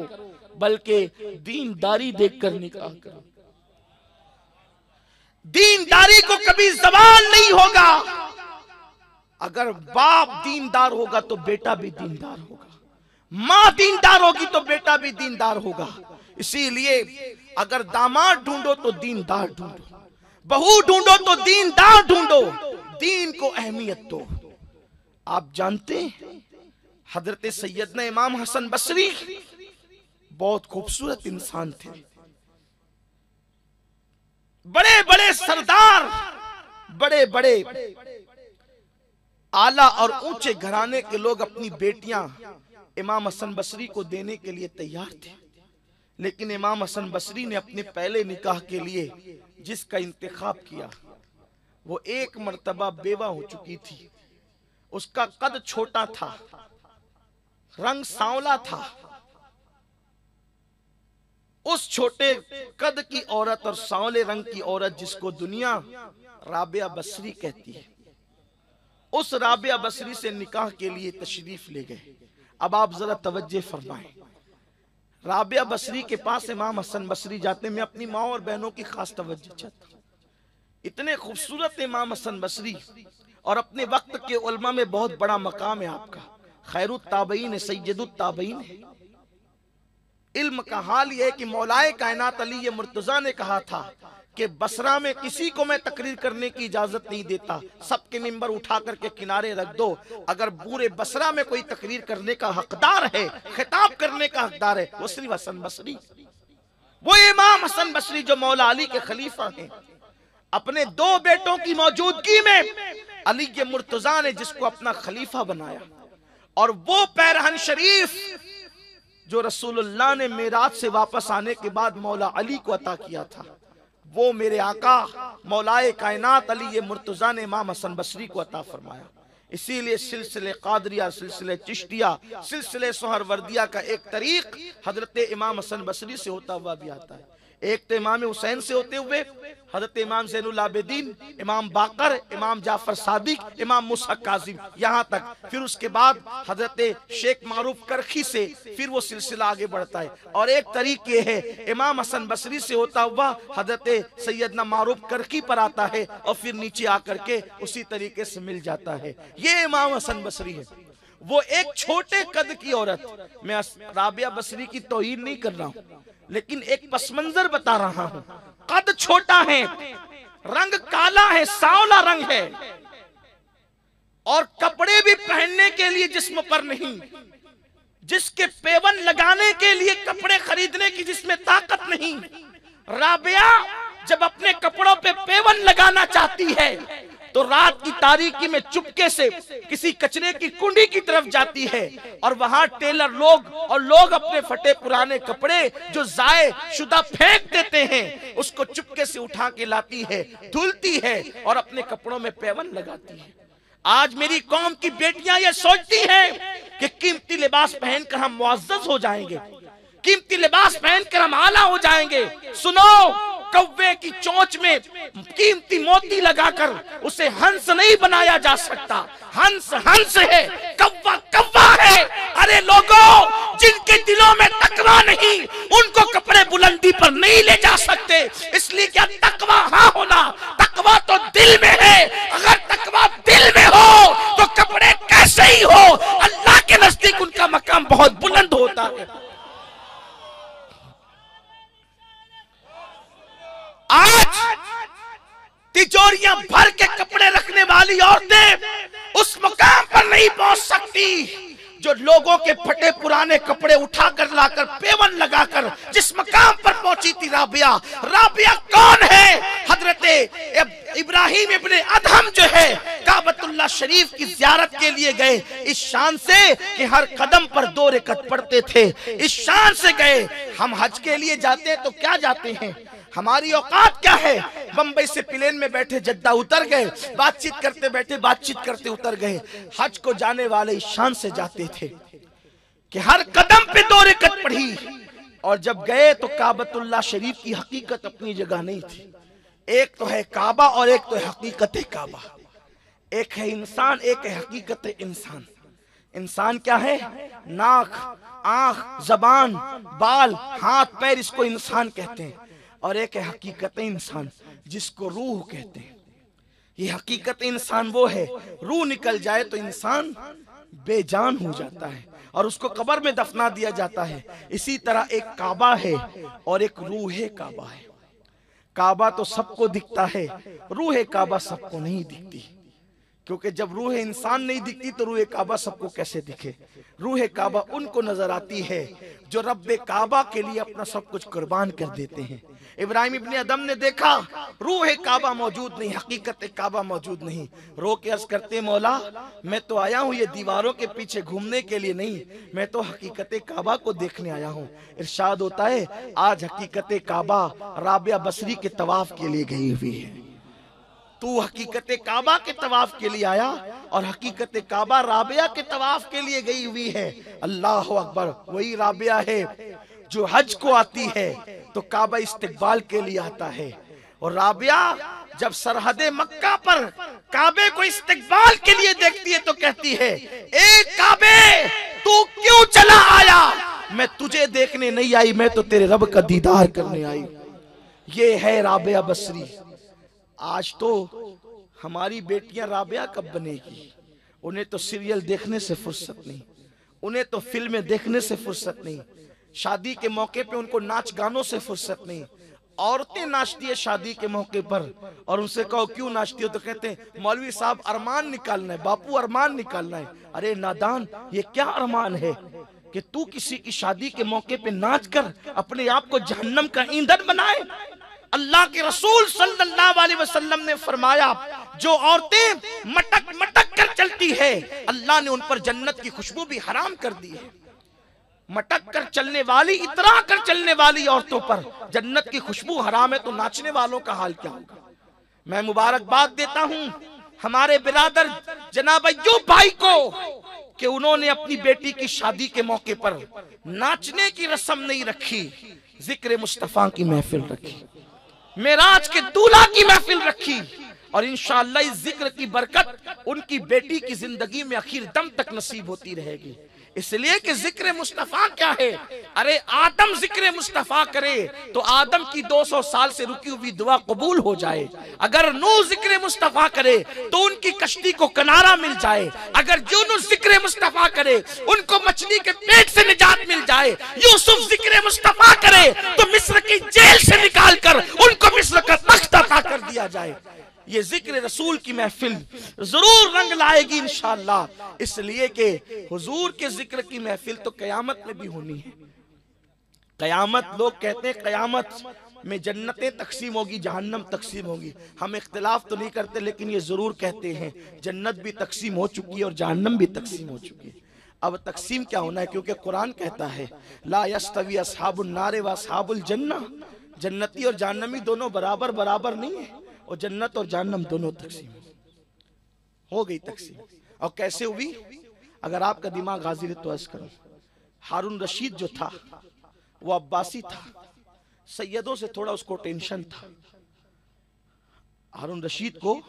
बल्कि दीनदारी देखकर निकाह करो। दीनदारी को कभी ज़वाल नहीं होगा। अगर बाप दीनदार होगा तो बेटा भी दीनदार होगा, माँ दीनदार होगी तो बेटा भी दीनदार होगा। इसीलिए अगर दामाद ढूंढो तो दीनदार ढूंढो, बहू ढूंढो तो दीनदार ढूंढो, दीन को अहमियत दो। आप जानते हैं हजरत सैयदना इमाम हसन बसरी बहुत खूबसूरत इंसान थे। बड़े बड़े सरदार, बड़े बड़े आला और ऊंचे घराने के लोग अपनी बेटियां इमाम हसन बसरी को देने के लिए तैयार थे, लेकिन इमाम हसन बसरी ने अपने पहले निकाह के लिए जिसका इंतखाब किया वो एक मर्तबा बेवा हो चुकी थी। उसका कद छोटा था, रंग सांवला था, उस छोटे कद की औरत और सांवले रंग की औरत जिसको दुनिया राबिया बसरी कहती है, उस राबिया बसरी से निकाह के लिए तशरीफ ले गए। अब आप जरा तवज्जो फरमाएं, राबिया बसरी के पास इमाम हसन बसरी जाते। मैं अपनी माँ और बहनों की खास तवज्जो चाहता हूँ। इतने खूबसूरत इमाम हसन बसरी और अपने वक्त के उलमा में बहुत बड़ा मकाम है आपका, खैरुत ताबईन है, सैयदुत ताबईन है। इल्म का हाल यह है कि मौलाए कायनात अली मुर्तजा ने कहा था कि बसरा में किसी को मैं तकरीर करने की इजाजत नहीं देता, सबके मिंबर उठा करके किनारे रख दो। अगर पूरे बसरा में कोई तकरीर करने का हकदार है, खिताब करने का हकदार है, वो सिर्फ हसन बसरी, वो इमाम हसन बसरी जो मौला अली के खलीफा हैं। अपने दो बेटों की मौजूदगी में अली के मुर्तजा ने जिसको अपना खलीफा बनाया, और वो पैरहन शरीफ जो रसूलुल्लाह ने मेराज से वापस आने के बाद मौला अली को अता किया था, वो मेरे आका मौलाए कायनात अली ये मुर्तजा ने इमाम हसन बसरी को अता फरमाया। इसीलिए सिलसिले कादरिया, सिलसिले चिश्तिया, सिलसिले सोहरवर्दिया का एक तरीक हजरत इमाम हसन बसरी से होता हुआ भी आता है। एक तो इमाम हुसैन से होते हुए हजरत इमाम ज़ैनुल आबिदीन, इमाम बाकर, इमाम जाफर सादिक, इमाम मूसा काजिम, यहाँ तक। फिर उसके बाद हजरत शेख मारूफ करखी से फिर वो सिलसिला आगे बढ़ता है। और एक तरीके है इमाम हसन बसरी से होता हुआ हजरत सैयदना मारूफ करखी पर आता है और फिर नीचे आकर के उसी तरीके से मिल जाता है। ये इमाम हसन बसरी है। वो एक छोटे कद की औरत, मैं राबिया बसरी की तौहीन नहीं कर रहा हूँ, लेकिन एक पसमंजर बता रहा हूं। कद छोटा है, रंग काला है, सांवला रंग है, और कपड़े भी पहनने के लिए जिस्म पर नहीं, जिसके पेवन लगाने के लिए कपड़े खरीदने की जिसमें ताकत नहीं। राबिया जब अपने कपड़ों पे पेवन लगाना चाहती है तो रात की तारीकी में चुपके से किसी कचरे की कुंडी की तरफ जाती है, और वहां टेलर लोग अपने फटे पुराने कपड़े जो जाए शुदा फेंक देते हैं, उसको चुपके से उठा के लाती है, धुलती है और अपने कपड़ों में पेवन लगाती है। आज मेरी कौम की बेटियां ये सोचती हैं कि कीमती लिबास पहनकर हम मुअज़्ज़ज़ हो जाएंगे, कीमती लिबास पहनकर हम आला हो जाएंगे। सुनो, कौवे की चोंच में कीमती मोती लगाकर उसे हंस नहीं बनाया जा सकता। हंस हंस है, कौवा कौवा है। अरे लोगों, जिनके दिलों में तकवा नहीं, उनको कपड़े बुलंदी पर नहीं ले जा सकते। इसलिए क्या तकवा हाँ होना, तकवा तो दिल में है। अगर तकवा दिल में हो तो कपड़े कैसे ही हो, अल्लाह के नजदीक उनका मकाम बहुत बुलंद होता है। आज तिजोरियां भर के कपड़े रखने वाली औरतें उस मुकाम पर नहीं पहुंच सकती जो लोगों के फटे पुराने कपड़े उठाकर लाकर पेवन लगाकर जिस मकाम पर पहुंची थी राबिया। राबिया कौन है? हजरत इब्राहिम इब्ने अदहम जो है काबतुल्लाह शरीफ की ज़ियारत के लिए गए, इस शान से कि हर कदम पर 2 रकअत पढ़ते थे, इस शान से गए। हम हज के लिए जाते हैं तो क्या जाते हैं, हमारी औकात क्या है? बंबई से प्लेन में बैठे जद्दा उतर गए, बातचीत करते बैठे बातचीत करते उतर गए। हज को जाने वाले इस शान से जाते थे कि हर कदम पे 2 रकअत पढ़ी, और जब गए तो काबतुल्लाह शरीफ की हकीकत अपनी जगह नहीं थी। एक तो है काबा और एक तो है हकीकत काबा। एक है इंसान, एक है हकीकत इंसान। इंसान क्या है? नाक, आंख, जबान, बाल, हाथ, पैर, इसको इंसान कहते हैं। और एक है हकीकत इंसान जिसको रूह कहते हैं। ये हकीकत इंसान वो है, रूह निकल जाए तो इंसान बेजान हो जाता है और उसको कब्र में दफना दिया जाता है। इसी तरह एक काबा है और एक रूह काबा है। काबा तो सबको दिखता है, रूह काबा सबको नहीं दिखती, क्योंकि जब रूह इंसान नहीं दिखती तो रूह काबा सबको कैसे दिखे? रूह काबा उनको नजर आती है जो रब्बे काबा के लिए अपना सब कुछ कुर्बान कर देते हैं। इब्राहिम इब्ने अदम ने देखा रूह काबा मौजूद नहीं, हकीकत काबा मौजूद नहीं। रो के अर्ज करते, मौला मैं तो आया हूँ ये दीवारों के पीछे घूमने के लिए नहीं, मैं तो हकीकत काबा को देखने आया हूँ। इरशाद होता है आज हकीकत काबा राबिया बसरी के तवाफ के लिए गई हुई है। तू हकीकत काबा के तवाफ के लिए आया और हकीकत काबा राबिया के तवाफ के लिए गई हुई है। अल्लाह अकबर। वही राबिया है जो हज को आती है तो काबा इस्तिकबाल के लिए आता है। और राबिया जब सरहद मक्का पर काबे को इस्तिकबाल के लिए देखती है तो कहती है, ए काबे तू क्यों चला आया? मैं तुझे देखने नहीं आई, मैं तो तेरे रब का दीदार करने आई। ये है राबिया बसरी। आज तो हमारी बेटियां राबिया कब बनेगी? उन्हें तो सीरियल देखने से फुर्सत नहीं, उन्हें तो फिल्में देखने से फुर्सत नहीं, शादी के मौके पे उनको नाच गानों से फुर्सत नहीं। औरतें नाचती है शादी के मौके पर, और उनसे कहो क्यों नाचती हो तो कहते हैं मौलवी साहब अरमान निकालना है, बापू अरमान निकालना है। अरे नादान, ये क्या अरमान है कि तू किसी की शादी के मौके पे नाच कर अपने आप को जहन्नम का ईंधन बनाए? अल्लाह के रसूल सल्लल्लाहु अलैहि वसल्लम ने फरमाया, जो औरतें मटक मटक कर चलती है अल्लाह ने उन पर जन्नत की खुशबू भी हराम कर दी है। मटक कर चलने वाली, इतरा कर चलने वाली औरतों पर जन्नत की खुशबू हराम है, तो नाचने वालों का हाल क्या होगा? मैं मुबारकबाद देता हूं हमारे बिरादर जनाब अय्यूब भाई को कि उन्होंने अपनी बेटी की शादी के मौके पर नाचने की रस्म नहीं रखी, जिक्र मुस्तफा की महफिल रखी, मेराज के दूल्हा की महफिल रखी। और इंशाअल्लाह इस जिक्र की बरकत उनकी बेटी की जिंदगी में आखिर दम तक नसीब होती रहेगी। इसलिए कि जिक्र मुस्तफा क्या है? अरे आदम जिक्र मुस्तफा करे तो आदम की 200 साल से रुकी हुई दुआ कबूल हो जाए। अगर नूह जिक्र मुस्तफा करे तो उनकी कश्ती को किनारा मिल जाए। अगर यूनुस जिक्र मुस्तफा करे उनको मछली के पेट से निजात मिल जाए। यूसुफ जिक्र मुस्तफा करे तो मिस्र की जेल से निकालकर उनको मिस्र का तख्त अता कर दिया जाए। ये जिक्र रसूल की महफिल जरूर रंग लाएगी इंशाअल्लाह, इसलिए कि हुजूर के जिक्र की महफिल तो कयामत में भी होनी है। कयामत, लोग कहते हैं कयामत में जन्नतें तकसीम होगी, जहन्नम तकसीम होगी। हम इख्तिलाफ तो नहीं करते, लेकिन ये जरूर कहते हैं जन्नत भी तकसीम हो चुकी है और जहन्नम भी तकसीम हो चुकी है। अब तकसीम क्या होना है? क्योंकि कुरान कहता है ला यस्तवी अस्हाबुन नार व अस्हाबुल जन्नह, जन्नती और जहन्नमी दोनों बराबर बराबर नहीं है, और जन्नत और जहन्नम दोनों तकसीम हो गई तकसीम। और कैसे हुई? अगर आपका दिमाग हाजिर है तो अर्ज करो, हारून रशीद जो था वो अब्बासी था, सैयदों से थोड़ा उसको टेंशन था। हारून रशीद को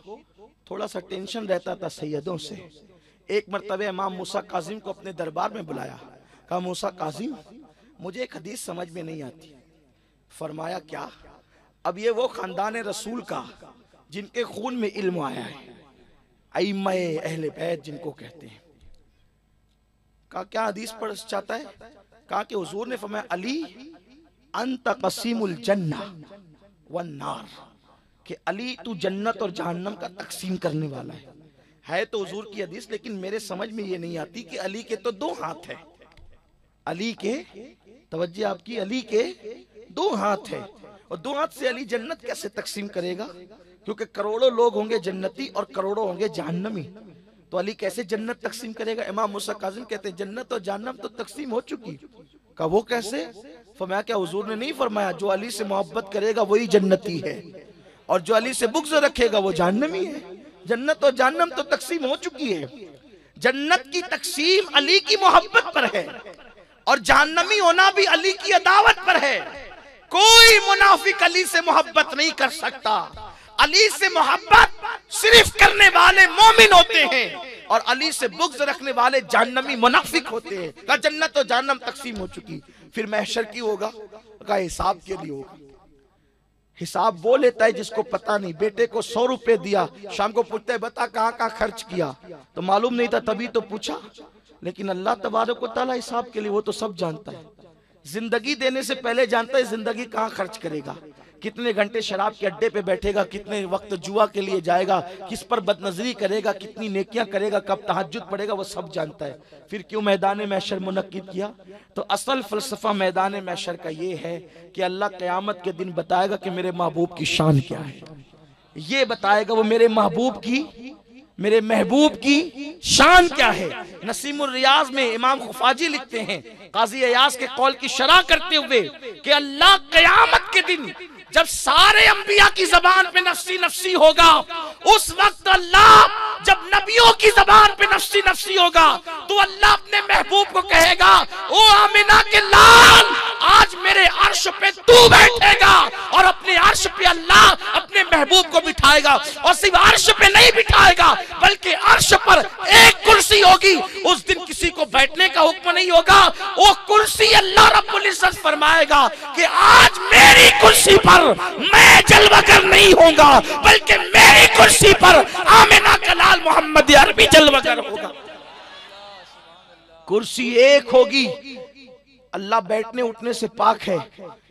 थोड़ा सा टेंशन रहता था सैयदों से। एक मरतबे इमाम मूसा काजिम को अपने दरबार में बुलाया, कहा मूसा काजिम मुझे एक हदीस समझ में नहीं आती। फरमाया क्या? अब ये वो खानदान है रसूल का जिनके खून में इल्म आया है, अइम्मा अहले बैत जिनको कहते हैं। कहा क्या हदीस पढ़ चाहता है? कहा कि हुजूर ने फरमाया अली अंत कसीमुल जन्नह वन नार, कि अली तू जन्नत और जहन्नम का तकसीम करने वाला है तो हुजूर की हदीस, लेकिन मेरे समझ में ये नहीं आती कि अली के तो 2 हाथ है। अली के, तवज्जो आपकी, अली के 2 हाथ है, और 2 हाथ से अली जन्नत कैसे तकसीम करेगा? क्योंकि करोड़ों लोग होंगे जन्नती और करोड़ों होंगे जहन्नमी, तो अली कैसे जन्नत तकसीम करेगा? इमाम मूसा काजिम कहते हैं जन्नत और जहन्नम तो तकसीम हो चुकी। कहा वो कैसे? फरमाया क्या हुजूर ने नहीं फरमाया जो अली से मोहब्बत करेगा वही जन्नती है, और जो अली से बुग़्ज़ रखेगा वो जहन्नमी है। जन्नत और जहन्नम तो तकसीम हो चुकी है। जन्नत की तकसीम अली की मोहब्बत पर है, और जहन्नमी होना भी अली की अदावत पर है। कोई मुनाफिक अली से मोहब्बत नहीं कर सकता। अली से मोहब्बत सिर्फ करने वाले मोमिन होते हैं, और अली से बुग़्ज़ रखने वाले जहन्नमी मुनाफिक होते हैं। कहा जन्नत और जहन्नम तकसीम हो चुकी, फिर महशर की होगा? कहा हिसाब के लिए होगा। हिसाब वो लेता है जिसको पता नहीं। बेटे को 100 रुपए दिया, शाम को पूछता है बता कहाँ कहाँ खर्च किया, तो मालूम नहीं था तभी तो पूछा। लेकिन अल्लाह तबारक व तआला हिसाब के लिए वो तो सब जानता है। जिंदगी देने से पहले जानता है जिंदगी कहाँ खर्च करेगा, कितने घंटे शराब के अड्डे पे बैठेगा, कितने वक्त जुआ के लिए जाएगा, किस पर बदनजरी करेगा, कितनी नेकियां करेगा, कब तहज्जुद पढ़ेगा, वो सब जानता है। फिर क्यों मैदान महशर मुनक्किद किया? तो असल फलसफा मैदान महशर का ये है कि अल्लाह क़यामत के दिन बताएगा कि मेरे महबूब की शान क्या है। ये बताएगा वो मेरे महबूब की शान क्या है। नसीमुर रियाज में इमाम खुफाजी लिखते हैं काजी अयाज के कौल की शरह करते हुए कि अल्लाह क़यामत के दिन जब सारे अंबिया की जबान पे नफ्सी नफ्सी होगा, उस वक्त अल्लाह जब नबियों की जबान पे नफ्सी नफ्सी होगा तो अल्लाह अपने महबूब को कहेगा, ओ आमिना के लाल आज मेरे अर्श पे तू बैठेगा और अपने अर्श पे अल्लाह अपने महबूब को बिठाएगा। और सिर्फ अर्श पे नहीं बिठाएगा बल्कि अर्श पर एक कुर्सी होगी। उस दिन किसी को बैठने का हुक्म नहीं होगा, वो कुर्सी अल्लाह रब्बुल इज्जत फरमाएगा कि आज मेरी कुर्सी पर मैं जलवागर नहीं होगा बल्कि मेरी कुर्सी पर आमिना का लाल मोहम्मद अरबी जलवागर होगा। कुर्सी एक होगी। अल्लाह बैठने उठने से पाक है,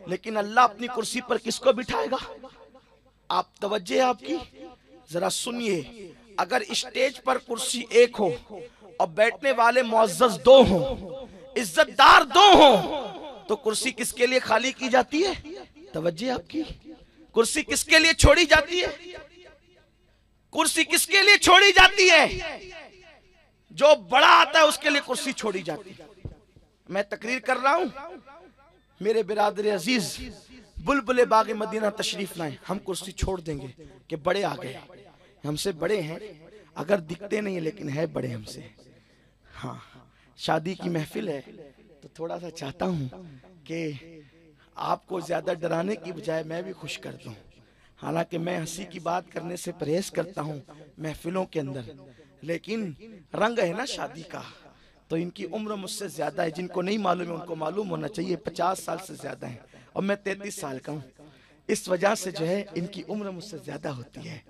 लेकिन अल्लाह अपनी कुर्सी पर किसको बिठाएगा? आप तवज्जो आपकी जरा सुनिए। अगर स्टेज पर कुर्सी एक हो और बैठने वाले मुअज़्ज़ज़ दो हो, इज्जतदार दो हो, तो कुर्सी किसके लिए खाली की जाती है? तवज्जो आपकी। कुर्सी किसके लिए छोड़ी जाती है? कुर्सी किसके लिए छोड़ी जाती है? जो बड़ा आता है उसके लिए कुर्सी छोड़ी जाती है। मैं तकरीर कर रहा हूं, मेरे बिरादर अजीज बुलबुले बाग मदीना तशरीफ लाए, हम कुर्सी छोड़ देंगे कि बड़े आ गए, हमसे बड़े हैं, अगर दिखते नहीं है लेकिन है बड़े हमसे। हाँ, शादी की महफिल है तो थोड़ा सा चाहता हूं कि आपको ज्यादा डराने की बजाय मैं भी खुश कर दूं। हालांकि मैं हंसी की बात करने से परहेज करता हूं महफिलों के अंदर, लेकिन रंग है ना शादी का, तो इनकी उम्र मुझसे ज्यादा है। जिनको नहीं मालूम है उनको मालूम होना चाहिए, 50 साल से ज्यादा है और मैं 33 साल का हूँ। इस वजह से जो है इनकी उम्र मुझसे ज्यादा होती है।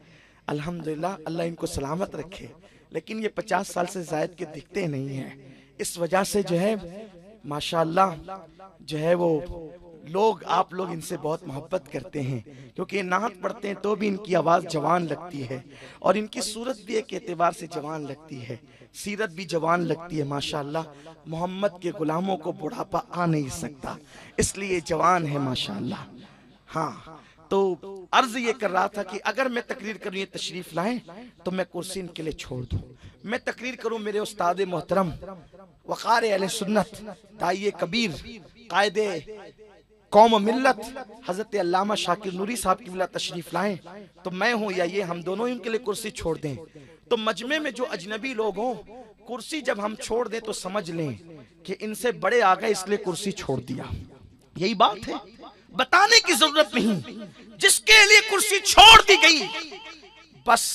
अल्हम्दुलिल्लाह, अल्लाह इनको सलामत रखे, लेकिन ये 50 साल से ज्यादा के दिखते नहीं हैं। इस वजह से जो है माशाअल्लाह जो है वो लोग, आप लोग इनसे बहुत मोहब्बत करते हैं, क्योंकि नात पढ़ते हैं तो भी इनकी आवाज़ जवान लगती है और इनकी सूरत भी एक एतबार से जवान लगती है, सीरत भी जवान लगती है। माशाअल्लाह, मोहम्मद के गुलामों को बुढ़ापा आ नहीं सकता, इसलिए जवान है माशाअल्लाह। हाँ, तो अर्ज ये कर रहा था कि अगर मैं तकरीर करूँ, ये तशरीफ लाएं, तो मैं कुर्सी इनके लिए छोड़ दूँ। मैं तकरीर करूँ, मेरे उस्ताद मोहतरम वक़ार अहले सुन्नत, दाई कबीर, कायदे कौम मिल्लत हजरत अल्लामा शाकिर नूरी साहब की बिला तशरीफ लाएं, तो मैं हूं या ये, हम दोनों ही उनके लिए कुर्सी छोड़ दें। तो मजमे में जो अजनबी लोग हों, कुर्सी जब हम छोड़ दें तो समझ लें कि इनसे बड़े आ गए, इसलिए कुर्सी छोड़ दिया। यही बात है, बताने की जरूरत नहीं। जिसके लिए कुर्सी छोड़ दी गई, बस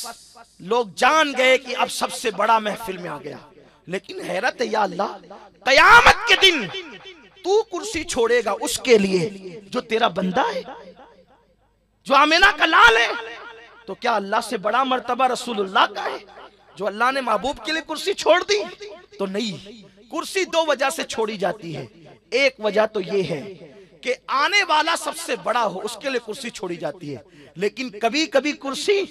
लोग जान गए कि अब सबसे बड़ा महफिल में आ गया। लेकिन हैरत है, या अल्लाह, कयामत के दिन तू कुर्सी छोड़ेगा उसके लिए जो तेरा बंदा है, जो आमिना का लाल है। तो क्या अल्लाह से बड़ा मर्तबा रसूलुल्लाह का है जो अल्लाह ने महबूब के लिए कुर्सी छोड़ दी? तो नहीं। कुर्सी दो वजह से छोड़ी जाती है। एक वजह तो ये है कि आने वाला सबसे बड़ा हो, उसके लिए कुर्सी छोड़ी जाती है। लेकिन कभी कभी कुर्सी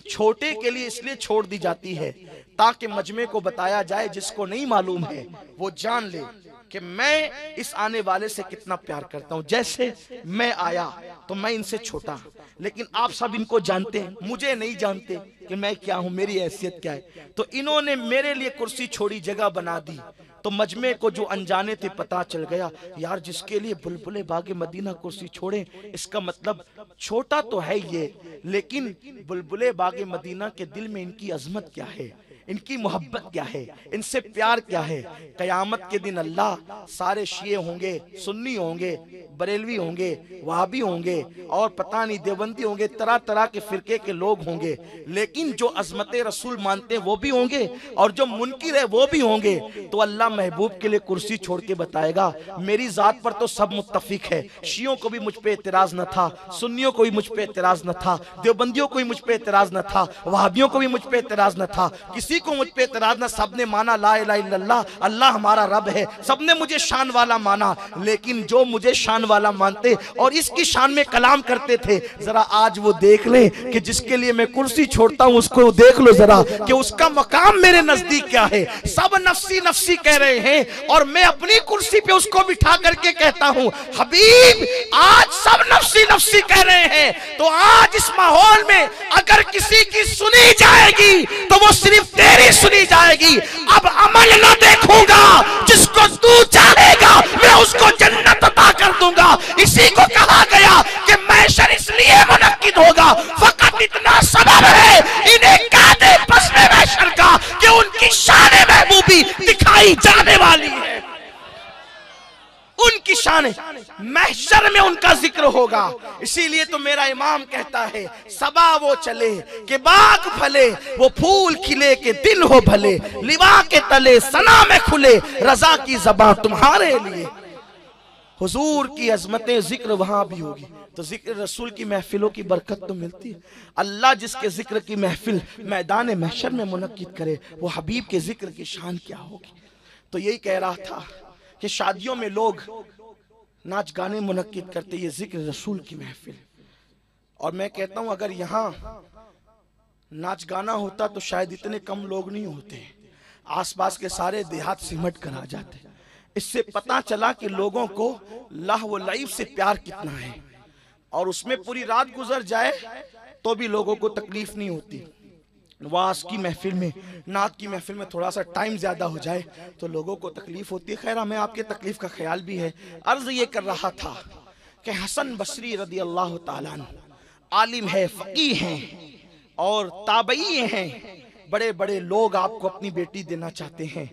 छोटे के लिए इसलिए छोड़ दी जाती है ताकि मजमे को बताया जाए, जिसको नहीं मालूम है वो जान ले कि मैं इस आने वाले से कितना प्यार करता हूं। जैसे मैं आया तो मैं इनसे छोटा, लेकिन आप सब इनको जानते हैं, मुझे नहीं जानते कि मैं क्या हूं, मेरी हैसियत क्या है। तो इन्होंने मेरे लिए कुर्सी छोड़ी, जगह बना दी। तो मजमे को जो अनजाने थे पता चल गया, यार जिसके लिए बुलबुले बागे मदीना कुर्सी छोड़े, इसका मतलब छोटा तो है ये, लेकिन बुलबुले बागे मदीना के दिल में इनकी अजमत क्या है, इनकी मोहब्बत क्या है, इनसे प्यार क्या है। कयामत के दिन अल्लाह सारे शिये होंगे, सुन्नी होंगे, बरेलवी होंगे, वहाबी होंगे और पता नहीं देवबंदी होंगे, तरह तरह के फिरके के लोग होंगे, लेकिन जो अजमत रसूल मानते हैं वो भी होंगे और जो मुनकिर है वो भी होंगे। तो अल्लाह महबूब के लिए कुर्सी छोड़ के बताएगा, मेरी जात पर तो सब मुत्तफिक है, शियों को भी मुझ पे एतराज न था, सुन्नियों को भी मुझ पे एतराज न था, देवबंदियों को भी मुझ पे एतराज न था, वहाबियों को भी मुझ पे एतराज न था, किसी को मुझ पे एतराज ना। सबने माना ला इलाहा इल्लल्लाह, अल्लाह हमारा रब है, सबने मुझे शान वाला माना। लेकिन जो मुझे शान वाला मानते और इसकी शान में कलाम करते थे, जरा आज वो देख ले कि जिसके लिए मैं कुर्सी छोड़ता हूं, उसको देख लो जरा कि उसका मकाम मेरे नजदीक क्या है। सब नफसी नफसी कह रहे हैं और मैं अपनी कुर्सी पे उसको बिठा करके कहता हूं, हबीब आज सब नफसी नफसी कह रहे हैं, तो आज इस माहौल में अगर किसी की सुनी जाएगी तो वो सिर्फ तेरी सुनी जाएगी। अब अमल ना देखूंगा, जिसको तू चाहेगा मैं उसको जन्नत अता कर दूंगा। इसी को कहा गया कि महशर इसलिए मुनक्किद होगा, फकत इतना सबब है इन्हें कादे पसले महशर का कि उनकी शान महबूबी दिखाई जाने वाली है। उनकी शान महशर में उनका जिक्र होगा। इसीलिए तो मेरा इमाम कहता है, सबा वो चले कि बाग फले, वो फूल खिले के दिन हो भले, लिवा के तले सना में खुले, रजा की ज़बां तुम्हारे लिए। हुजूर की अजमतें जिक्र वहां भी होगी तो जिक्र रसूल की महफिलों की बरकत तो मिलती है। अल्लाह जिसके जिक्र की महफिल मैदान महशर में मुनक्किद करे, वो हबीब के जिक्र की शान क्या होगी। तो यही कह रहा था कि शादियों में लोग नाच गाने मुनक्किद करते, ये जिक्र रसूल की महफिल। और मैं कहता हूं अगर यहाँ नाच गाना होता तो शायद इतने कम लोग नहीं होते, आसपास के सारे देहात सिमट कर आ जाते। इससे पता चला कि लोगों को लाह व लाइफ से प्यार कितना है, और उसमें पूरी रात गुजर जाए तो भी लोगों को तकलीफ नहीं होती। वास की महफिल में, नात की महफिल में थोड़ा सा टाइम ज्यादा हो जाए तो लोगों को तकलीफ होती है। खैर हमें आपके तकलीफ का ख्याल भी है। अर्ज ये कर रहा था कि हसन बसरी रदी अल्लाह ताला अन्हु आलिम है, फकीह हैं और ताबई हैं, बड़े बड़े लोग आपको अपनी बेटी देना चाहते हैं,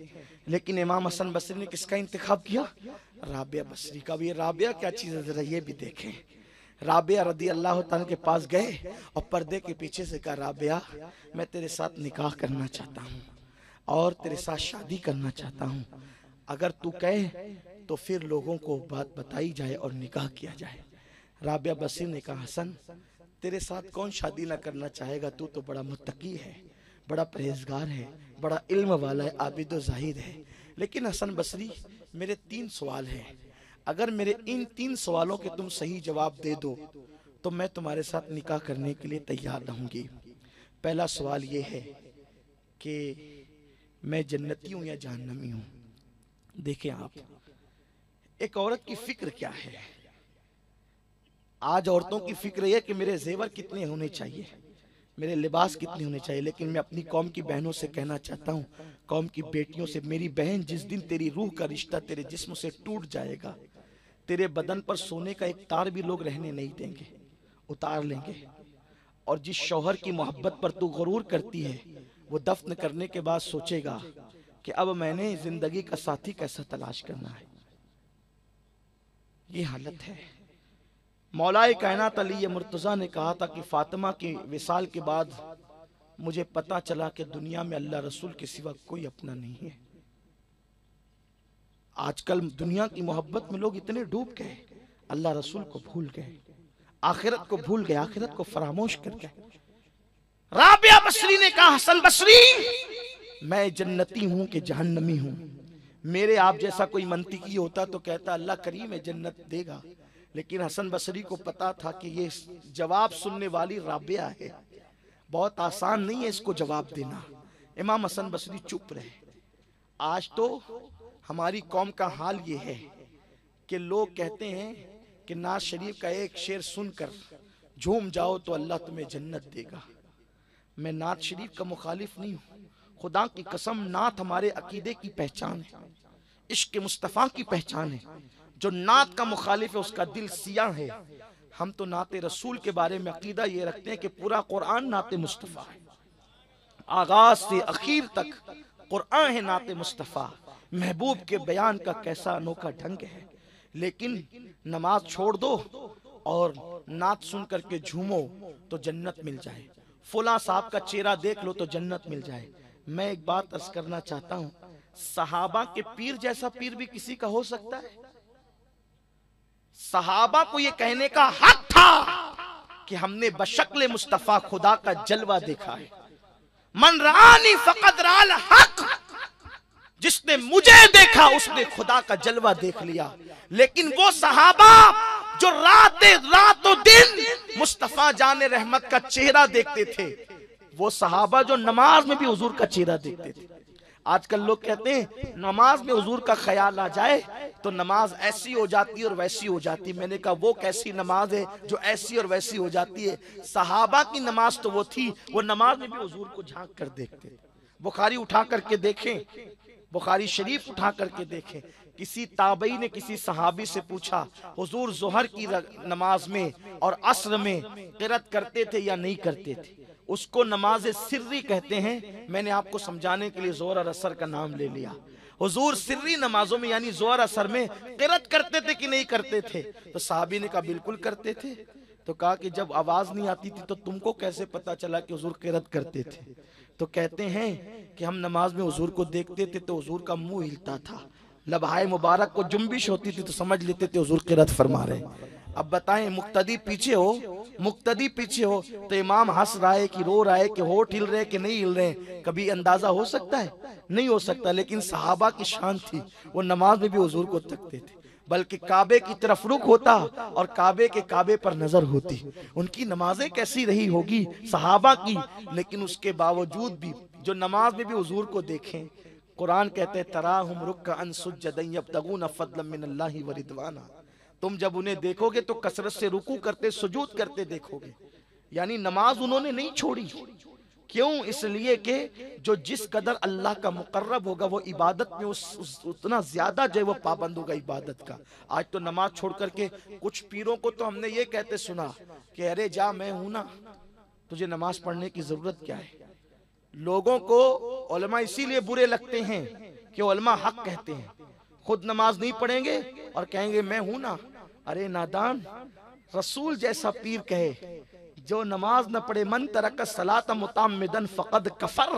लेकिन इमाम हसन बसरी ने किसका इंतखाब किया? राबिया बसरी का। भी राबिया क्या चीज है जरा ये भी देखें। राबिया रदी अल्लाह ताला के पास गए और पर्दे के पीछे से कहा, राबिया मैं तेरे साथ निकाह करना चाहता हूँ और तेरे साथ शादी करना चाहता हूँ, अगर तू कहे तो फिर लोगों को बात बताई जाए और निकाह किया जाए। राबिया बसरी ने कहा, हसन तेरे साथ कौन शादी ना करना चाहेगा, तू तो बड़ा मुत्तकी है, बड़ा परहेजगार है, बड़ा इल्म वाला है, आबिद व जाहिद है। लेकिन हसन बसरी मेरे 3 सवाल हैं, अगर मेरे इन 3 सवालों के तुम सही जवाब दे दो तो मैं तुम्हारे साथ निकाह करने के लिए तैयार रहूंगी। पहला सवाल ये है कि मैं जन्नती हूं या जहन्नमी हूं। देखें आप, एक औरत की फिक्र क्या है। आज औरतों की फिक्र यह कि मेरे जेवर कितने होने चाहिए, मेरे लिबास कितने होने चाहिए। लेकिन मैं अपनी कौम की बहनों से कहना चाहता हूँ, कौम की बेटियों से, मेरी बहन जिस दिन तेरी रूह का रिश्ता तेरे जिस्म से टूट जाएगा, तेरे बदन पर सोने का एक तार भी लोग रहने नहीं देंगे, उतार लेंगे। और जिस शौहर की मोहब्बत पर तू गुरूर करती है, वो दफन करने के बाद सोचेगा कि अब मैंने जिंदगी का साथी कैसा तलाश करना है। ये हालत है। मौलाए कायनात अली मुर्तजा ने कहा था कि फातिमा की विसाल के बाद मुझे पता चला कि दुनिया में अल्लाह रसूल के सिवा कोई अपना नहीं है। आजकल दुनिया की मोहब्बत में लोग इतने डूब गए, अल्लाह रसूल को भूल गए, आखिरत को भूल गए, आखिरत को फरामोश कर गए। राबिया बसरी ने कहा, हसन बसरी मैं जन्नती हूं कि जहन्नमी हूं। मेरे आप जैसा कोई मंतिकी होता तो कहता अल्लाह करीम है जन्नत देगा, लेकिन हसन बसरी को पता था कि ये जवाब सुनने वाली राबिया है, बहुत आसान नहीं है इसको जवाब देना। इमाम हसन बसरी चुप रहे। आज तो हमारी कौम का हाल ये है कि लोग कहते हैं कि नाज शरीफ का एक शेर सुनकर झूम जाओ तो अल्लाह तुम्हें जन्नत देगा। मैं नात शरीफ का मुखालिफ नहीं हूँ, खुदा की कसम नात हमारे अकीदे की पहचान है, इश्क मुस्तफ़ा की पहचान है। जो नात का मुखालिफ है उसका दिल सियाह है। हम तो नाते रसूल के बारे में अकीदा ये रखते हैं कि पूरा कुरान नाते मुस्तफ़ा है, आगाज से आखिर तक कुरान है नाते मुस्तफ़ा। महबूब के बयान का कैसा अनोखा ढंग है। लेकिन नमाज छोड़ दो और नात सुन करके झूमो तो जन्नत मिल जाए, फुला साहब का चेहरा देख लो तो जन्नत मिल जाए। मैं एक बात अर्ज करना चाहता हूँ, सहाबा के पीर जैसा पीर भी किसी का हो सकता है? सहाबा को यह कहने का हक था कि हमने बशक्ल मुस्तफा खुदा का जलवा देखा है। मन रानी फकत राल हक, जिसने मुझे देखा उसने खुदा का जलवा देख लिया। लेकिन वो सहाबा जो रातों दिन मुस्तफा जाने रहमत का चेहरा देखते थे, वो सहाबा जो नमाज में भी हुजूर का चेहरा देखते थे। आजकल लोग कहते हैं नमाज में हुजूर का ख्याल आ जाए तो नमाज ऐसी हो जाती है और वैसी हो जाती है। मैंने कहा वो कैसी नमाज है जो ऐसी और वैसी हो जाती है? सहाबा की नमाज तो वो थी, वो नमाज में भी हुजूर को झांक कर देखते। बुखारी उठा करके देखें, बुखारी शरीफ उठा करके देखें। किसी ताबई ने किसी सहाबी से पूछा, हुजूर जोहर की नमाज में और असर में क़िरात करते थे या नहीं करते थे? उसको नमाज सिर्री कहते हैं। मैंने आपको समझाने के लिए जोहर और असर का नाम ले लिया। हुजूर सिर्री नमाजों में यानी जोहर असर में क़िरात करते थे कि नहीं करते थे? तो साहबी ने कहा बिल्कुल करते थे। तो कहा कि जब आवाज नहीं आती थी तो तुमको कैसे पता चला कि हुजूर क़िरात करते थे? तो कहते हैं कि हम नमाज में हुजूर को देखते थे तो हुजूर का मुंह हिलता था, लबहाए मुबारक को जुम्बिश होती थी तो समझ लेते थे हुजूर क़िरात फरमा रहे। अब बताएं, मुक्तदी पीछे हो तो इमाम हंस रहा है कि रो रहा है, कि होठ हिल रहे कि नहीं हिल रहे, कभी अंदाजा हो सकता है? नहीं हो सकता। लेकिन सहाबा की शान थी, वो नमाज में भी हुजूर को तकते थे, बल्कि काबे की तरफ रुख होता और काबे पर नजर होती। उनकी नमाजें कैसी रही होगी सहाबा की, लेकिन उसके बावजूद भी जो नमाज में भी हुजूर को देखें, कुरान कहते हैं तराहुम रुक्कअन सुज्जदन यब्तगून फज़लन मिनल्लाहि व रिदवाना। तुम जब उन्हें देखोगे तो कसरत से रुकू करते, सुजूद करते देखोगे। यानी नमाज उन्होंने नहीं छोड़ी। क्यों? इसलिए कि जो जिस कदर अल्लाह का मुकर्रब होगा वो इबादत में उतना ज्यादा जो है वो पाबंद होगा इबादत का। आज तो नमाज छोड़ करके कुछ पीरों को तो हमने ये कहते सुना कि अरे जा, मैं हूं ना, तुझे नमाज पढ़ने की जरूरत क्या है। लोगों को उलमा इसीलिए बुरे लगते हैं कि उलमा हक कहते हैं, खुद नमाज नहीं पढ़ेंगे और कहेंगे मैं हूं ना। अरे नादान, रसूल जैसा पीर कहे जो नमाज न पढ़े मन तरक सलात मुताम्मिदन फकद कफर,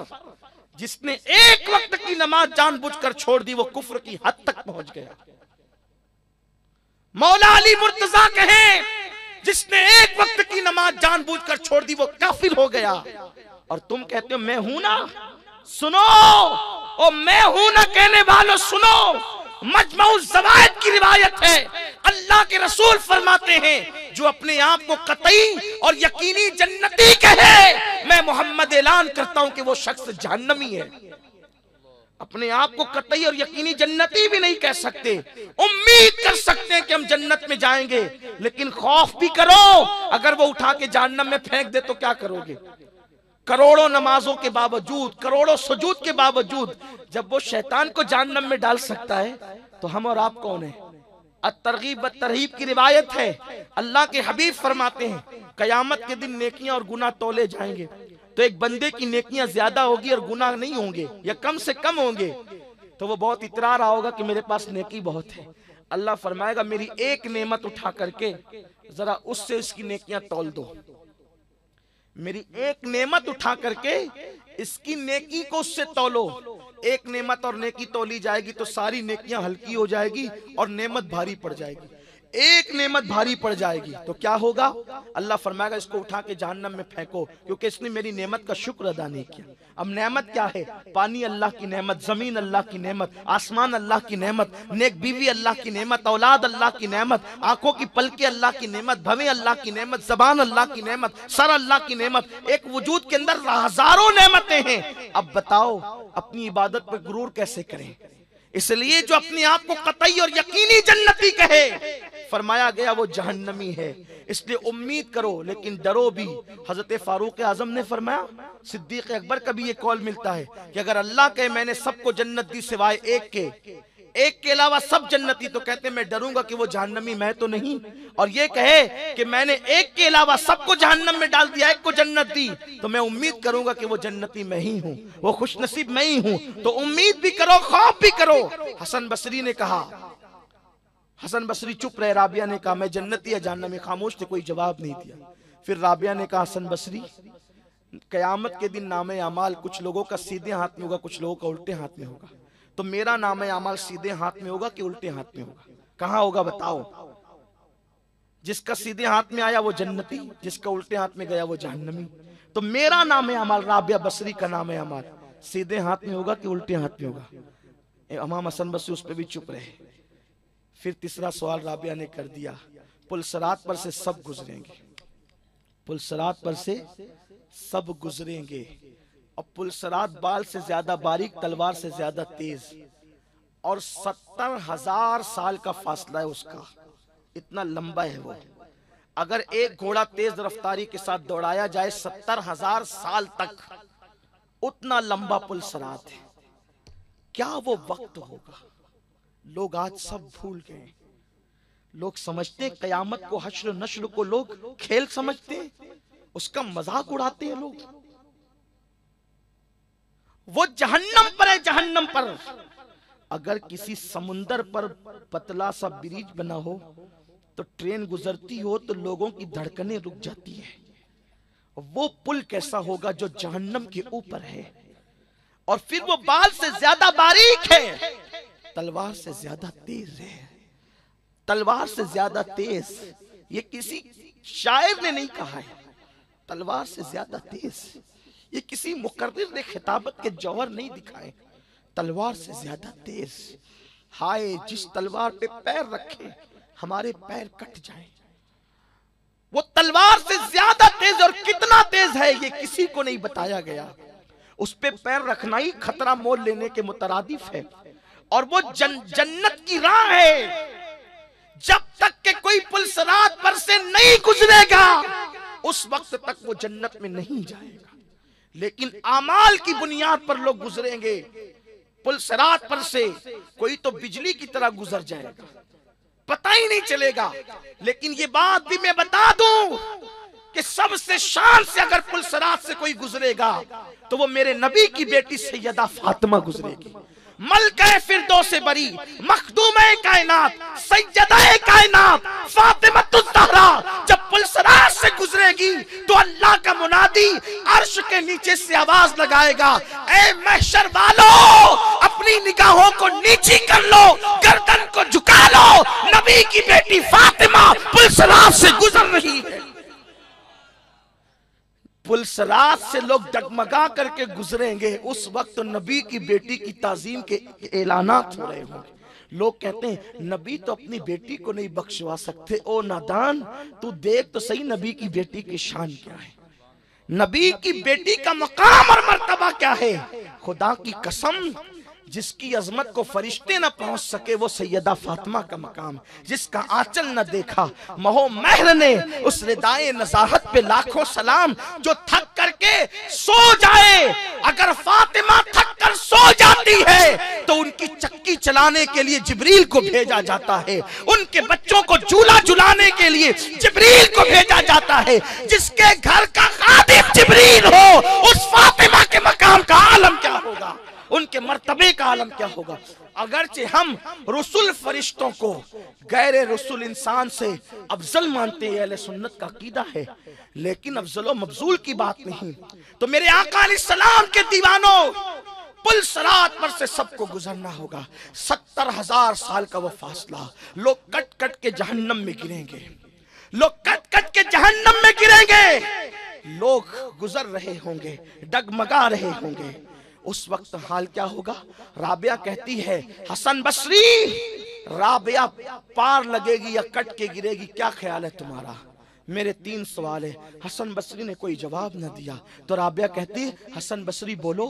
जिसने एक वक्त की नमाज जानबूझकर छोड़ दी वो कुफ्र की हद तक पहुंच गया। मौला अली मुर्तजा कहे जिसने एक वक्त की नमाज जानबूझकर छोड़ दी वो काफिर हो गया। और तुम कहते हो मैं हूं ना। सुनो, ओ मैं हूं ना कहने वालों सुनो, मजमऊ ज़वाइद की रिवायत है, अल्लाह के रसूल फरमाते हैं जो अपने आप को कतई और यकीनी जन्नती कहे, मैं मोहम्मद ऐलान करता हूं कि वो शख्स जहन्नमी है। अपने आप को कतई और यकीनी जन्नती भी नहीं कह सकते, उम्मीद कर सकते हैं कि हम जन्नत में जाएंगे, लेकिन खौफ भी करो अगर वो उठा के जहन्नम में फेंक दे तो क्या करोगे? करोड़ों नमाजों के बावजूद, करोड़ों सुजूद के बावजूद जब वो शैतान को जहन्नम में डाल सकता है तो हम और आप कौन है? अत-तरगीब व-तरहीब की रिवायत है, अल्लाह के हबीब फरमाते हैं कयामत के दिन नेकियां और गुनाह तौले जाएंगे तो एक बंदे की नेकियां ज्यादा होगी और गुनाह नहीं होंगे या कम से कम होंगे। तो वो बहुत इतरा रहा होगा कि मेरे पास नेकी बहुत है। अल्लाह फरमाएगा मेरी एक नेमत उठा करके जरा उससे इसकी नेकियां तौल दो। मेरी एक नेमत उठा करके इसकी नेकी को उससे तौलो। एक नेमत और नेकी तौली जाएगी तो सारी नेकियां हल्की हो जाएगी और नेमत भारी पड़ जाएगी। एक नेमत भारी पड़ जाएगी तो क्या होगा? अल्लाह फरमाएगा इसको उठा के जहन्नम में फेंको, क्योंकि इसने मेरी नेमत का शुक्र अदा नहीं किया। अब नेमत क्या है? पानी अल्लाह की नेमत, जमीन अल्लाह की नेमत, आसमान अल्लाह की नेमत, नेक बीवी अल्लाह की नेमत, औलाद अल्लाह की नेमत, आंखों की पलके अल्लाह की नेमत, भवें अल्लाह की नेमत, जबान अल्लाह की नेमत, सर अल्लाह की नेमत, एक वजूद के अंदर हजारों नेमतें हैं। अब बताओ अपनी इबादत पर गुरूर कैसे करें? इसलिए जो अपने आप को कतई और यकीनी जन्नती कहे, फरमाया गया वो जहन्नमी है। इसलिए उम्मीद करो लेकिन डरो भी। हजरत फारूक आजम ने फरमाया, सिद्दीक अकबर का भी ये कौल मिलता है कि अगर अल्लाह कहे मैंने सबको जन्नत दी सिवाय एक के अलावा सब जन्नती, तो कहते मैं डरूंगा कि वो जहन्नमी मैं तो नहीं। और ये कहे कि मैंने एक के अलावा सबको जहन्नम में डाल दिया, एक को जन्नत दी, तो मैं उम्मीद करूंगा कि वो जन्नती मैं ही हूं, वो खुशनसीब मैं ही हूं। तो उम्मीद भी करो, खौफ भी करो। हसन बसरी ने कहा, हसन बसरी चुप रहे, राबिया ने कहा मैं जन्नती या जहन्नमी, खामोश थे, कोई जवाब नहीं दिया। फिर राबिया ने कहा हसन बसरी कयामत के दिन नामे अमाल कुछ लोगों का सीधे हाथ में होगा, कुछ लोगों का उल्टे हाथ में होगा। तो मेरा नाम अमाल सीधे हाथ में होगा कि उल्टे हाथ में होगा? कहां होगा बताओ? जिसका सीधे हाथ में आया वो जन्नती, जिसका उल्टे हाथ में गया वो जहन्नमी। तो मेरा नाम अमाल, राबिया बसरी का नाम अमाल सीधे हाथ में होगा कि उल्टे हाथ में होगा? इमाम हसन बसरी उस पर भी चुप रहे। फिर तीसरा सवाल राबिया ने कर दिया, पुलसरात पर से सब गुजरेंगे, पुलसरात पर से सब गुजरेंगे, और पुलसरात बाल से ज्यादा बारीक, तलवार से ज्यादा तेज, और 70,000 साल का फासला है उसका, इतना लंबा है वो। अगर एक घोड़ा तेज रफ्तारी के साथ दौड़ाया जाए 70,000 साल तक, उतना लंबा पुलसरात है। क्या वो वक्त होगा? लोग आज सब भूल गए। लोग समझते हैं कयामत को, हश्र नश्र को लोग खेल समझते हैं, उसका मजाक उड़ाते हैं लोग। वो जहन्नम पर है, जहन्नम पर। अगर किसी समुंदर पर पतला सा ब्रिज बना हो तो ट्रेन गुजरती हो तो लोगों की धड़कनें रुक जाती है। वो पुल कैसा होगा जो जहन्नम के ऊपर है, और फिर वो बाल से ज्यादा बारीक है, तलवार से ज्यादा तेज है, तलवार से ज्यादा तेज। ये किसी शायर ने नहीं कहा है, तलवार से ज्यादा तेज। ये किसी मुकर्रिर ने खिताबत के जौहर नहीं दिखाए, तलवार से ज्यादा तेज। हाय जिस तलवार पे पैर रखे हमारे पैर कट जाएं। वो तलवार से ज्यादा तेज, और कितना तेज है ये किसी को नहीं बताया गया। उस पे पैर रखना ही खतरा मोल लेने के मुतरादिफ है। और वो जन्नत की राह है। जब तक के कोई पुल सिरात पर से नहीं गुजरेगा उस वक्त तक वो जन्नत में नहीं जाएगा। लेकिन आमाल की बुनियाद पर लोग गुजरेंगे पुल सिरात पर से। कोई तो बिजली की तरह गुजर जाएगा, पता ही नहीं चलेगा। लेकिन ये बात भी मैं बता दूं कि सबसे शान से अगर पुल सिरात से कोई गुजरेगा तो वो मेरे नबी की बेटी सैयदा फातिमा गुजरेगी। मलका फिरदौस बरी, मखदूमे कायनात, सैयदा कायनात फातिमा ज़हरा जब पुल सिरात से गुजरेगी तो अल्लाह का मुनादी अर्श के नीचे से आवाज लगाएगा, ए महशर वालों अपनी निगाहों को नीची कर लो, गर्दन को झुका लो, नबी की बेटी फातिमा पुल सिरात से गुजर रही है। पुल सिरात से लोग डगमगा करके गुजरेंगे, उस वक्त नबी की बेटी की ताजीम के ऐलानात हो रहे होंगे। लोग कहते हैं नबी तो अपनी बेटी को नहीं बख्शवा सकते। ओ नादान, तू देख तो सही नबी की बेटी की शान क्या है, नबी की बेटी का मकाम और मर्तबा क्या है। खुदा की कसम, जिसकी अजमत को फरिश्ते न पहुंच सके वो सैयदा फातिमा का मकाम। जिसका आंचल न देखा महो महर ने उस रिदाए नज़ाहत पे लाखों सलाम। जो थक करके सो जाए, अगर फातिमा थक कर सो जाती है तो उनकी चक्की चलाने के लिए जिब्रील को भेजा जाता है, उनके बच्चों को झूला झुलाने के लिए जिब्रील को भेजा जाता है। जिसके घर का खादिम जिब्रील हो उस फातिमा के मकाम का आलम क्या होगा, उनके मर्तबे का आलम क्या होगा। अगरचे हम रसूल फरिश्तों को गैर रसूल इंसान से अफजल मानते हैं, अहले सुन्नत का अकीदा है, लेकिन अफजल व मफजूल की बात नहीं। तो मेरे आका अलैहिस्सलाम के दीवानों, पुल सिरात पर से सबको गुजरना होगा। 70,000 साल का वो फासला, लोग कट कट के जहन्नम में गिरेंगे, लोग कट कट के जहन्नम में गिरेंगे। लोग गुजर रहे होंगे, डगमगा रहे होंगे। उस वक्त हाल क्या होगा। राबिया कहती है, हसन बसरी, राबिया पार लगेगी या कट के गिरेगी, क्या ख्याल है तुम्हारा। मेरे 3 सवाल है। हसन बसरी ने कोई जवाब न दिया तो राबिया कहती, हसन बसरी बोलो,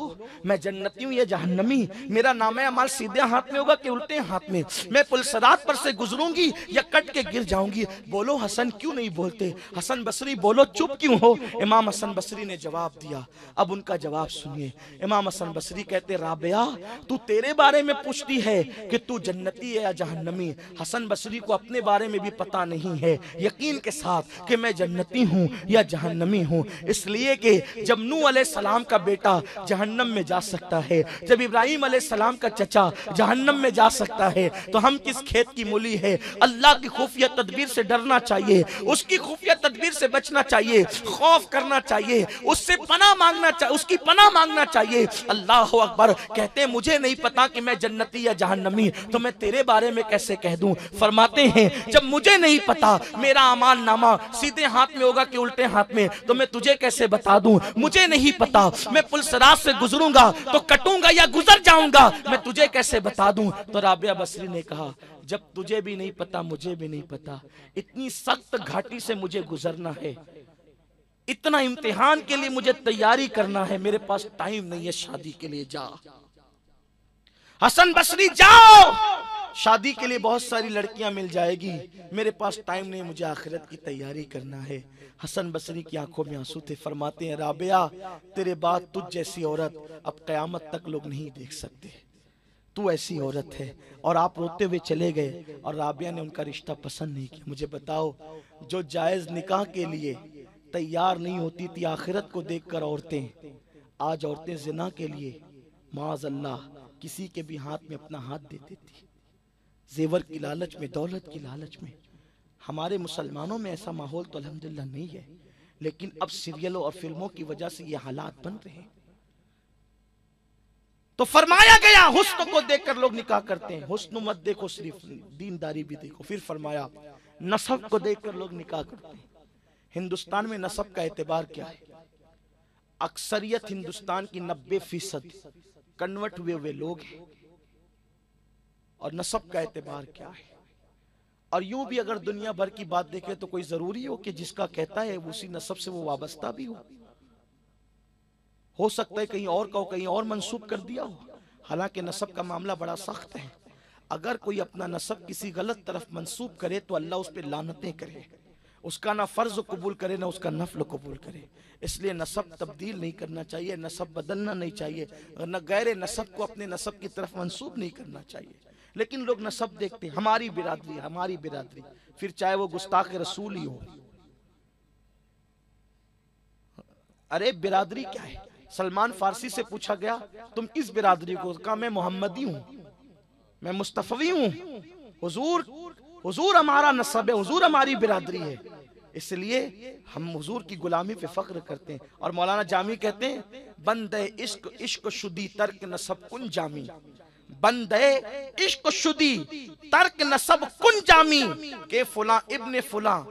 मैं जन्नती हूँ या जहन्नमी, मेरा नाम अमाल सीधे हाथ में होगा कि उल्टे हाथ में, मैं पुल सिरात पर से गुजरूंगी या कट के गिर जाऊंगी। बोलो हसन, क्यों नहीं बोलते। हसन बसरी बोलो, चुप क्यों हो। इमाम हसन बसरी ने जवाब दिया। अब उनका जवाब सुनिए। इमाम हसन बसरी कहते, राबिया तू तेरे बारे में पूछती है कि तू जन्नती है या जहन्नमी। हसन बसरी को अपने बारे में भी पता नहीं है यकीन के साथ कि मैं जन्नती हूँ या जहन्नमी हूँ। इसलिए कि जब नूह अलैहिस्सलाम का बेटा जहन्नम में जा सकता है, जब इब्राहिम अलैहिस्सलाम का चचा जहन्नम में जा सकता है, तो हम किस खेत की मूली है। अल्लाह की खुफिया तदबीर से डरना चाहिए, उसकी खुफिया तदबीर से बचना चाहिए, खौफ करना चाहिए, उससे पनाह मांगना चाहिए, उसकी पनाह मांगना चाहिए। अल्लाह अकबर। कहते हैं मुझे नहीं पता कि मैं जन्नती या जहन्नमी, तो मैं तेरे बारे में कैसे कह दूं। फरमाते हैं जब मुझे नहीं पता मेरा अमाल नामा सीधे हाथ में होगा कि उल्टे हाथ में, तो मैं तुझे कैसे बता दूं। मुझे नहीं पता मैं पुल सिरात से गुजरूंगा तो कटूंगा या गुजर जाऊंगा, मैं तुझे कैसे बता दूं। तो राबिया बसरी ने कहा, जब तुझे भी नहीं पता मुझे भी नहीं पता, इतनी सख्त घाटी से मुझे गुजरना है, इतना इम्तिहान के लिए मुझे तैयारी करना है, मेरे पास टाइम नहीं है शादी के लिए। जा हसन बसरी जाओ, शादी के लिए बहुत सारी लड़कियां मिल जाएगी, मेरे पास टाइम नहीं, मुझे आखिरत की तैयारी करना है। हसन बसरी की आंखों में आंसू थे। फरमाते हैं राबिया तेरे बाद तुझ जैसी औरत अब कयामत तक लोग नहीं देख सकते, तू ऐसी औरत है। और आप रोते हुए चले गए और राबिया ने उनका रिश्ता पसंद नहीं किया। मुझे बताओ, जो जायज निकाह के लिए तैयार नहीं होती थी आखिरत को देखकर औरतें, आज औरतें जिना के लिए माज़अल्लाह किसी के भी हाथ में अपना हाथ दे देती, जेवर की लालच में, दौलत की लालच में। हमारे मुसलमानों में ऐसा माहौल तो अल्हम्दुलिल्लाह नहीं है, लेकिन अब सीरियलों और फिल्मों की वजह से ये हालात बन रहे हैं। तो फरमाया गया हुस्न को देखकर लोग निकाह करते हैं। हुस्न मत देखो, सिर्फ दीनदारी भी देखो। फिर फरमाया नसब को देखकर लोग निकाह करते हैं। हिंदुस्तान में नसब का एतबार क्या है? अक्सरियत हिंदुस्तान की 90% कन्वर्ट हुए हुए लोग हैं, और नसब का एतबार क्या है? और यूं भी अगर दुनिया भर की बात देखें तो कोई जरूरी हो कि जिसका कहता है उसी नसब से वो वाबस्ता भी हो सकता है कहीं और का कहीं और मंसूब कर दिया हो। हालांकि नसब का मामला बड़ा सख्त है। अगर कोई अपना नसब किसी गलत तरफ मंसूब करे तो अल्लाह उस पर लानतें करे, उसका ना फर्ज कबूल करे ना उसका नफल कबूल करे। इसलिए नसब तब्दील नहीं करना चाहिए, नसब बदलना नहीं चाहिए, न गैर नसब को अपने नसब की तरफ मंसूब नहीं करना चाहिए। लेकिन लोग नसब देखते, हमारी बिरादरी, हमारी बिरादरी, फिर चाहे वो गुस्ताख रसूल ही हो। अरे बिरादरी क्या है? सलमान फारसी से पूछा गया तुम किस बिरादरी को? कहा मैं मोहम्मदी हूं, मैं मुस्तफवी हूं, हुजूर हमारा नसब है, हुजूर हमारी बिरादरी है, इसलिए हम हुजूर की गुलामी पे फख्र करते हैं। और मौलाना जामी कहते हैं बंदे इश्क इश्क शुदी तर्क नसब कुन जामी, बंदे इश्क शुदी तर्क नसब कुन जामी, के फुला इब्ने फुला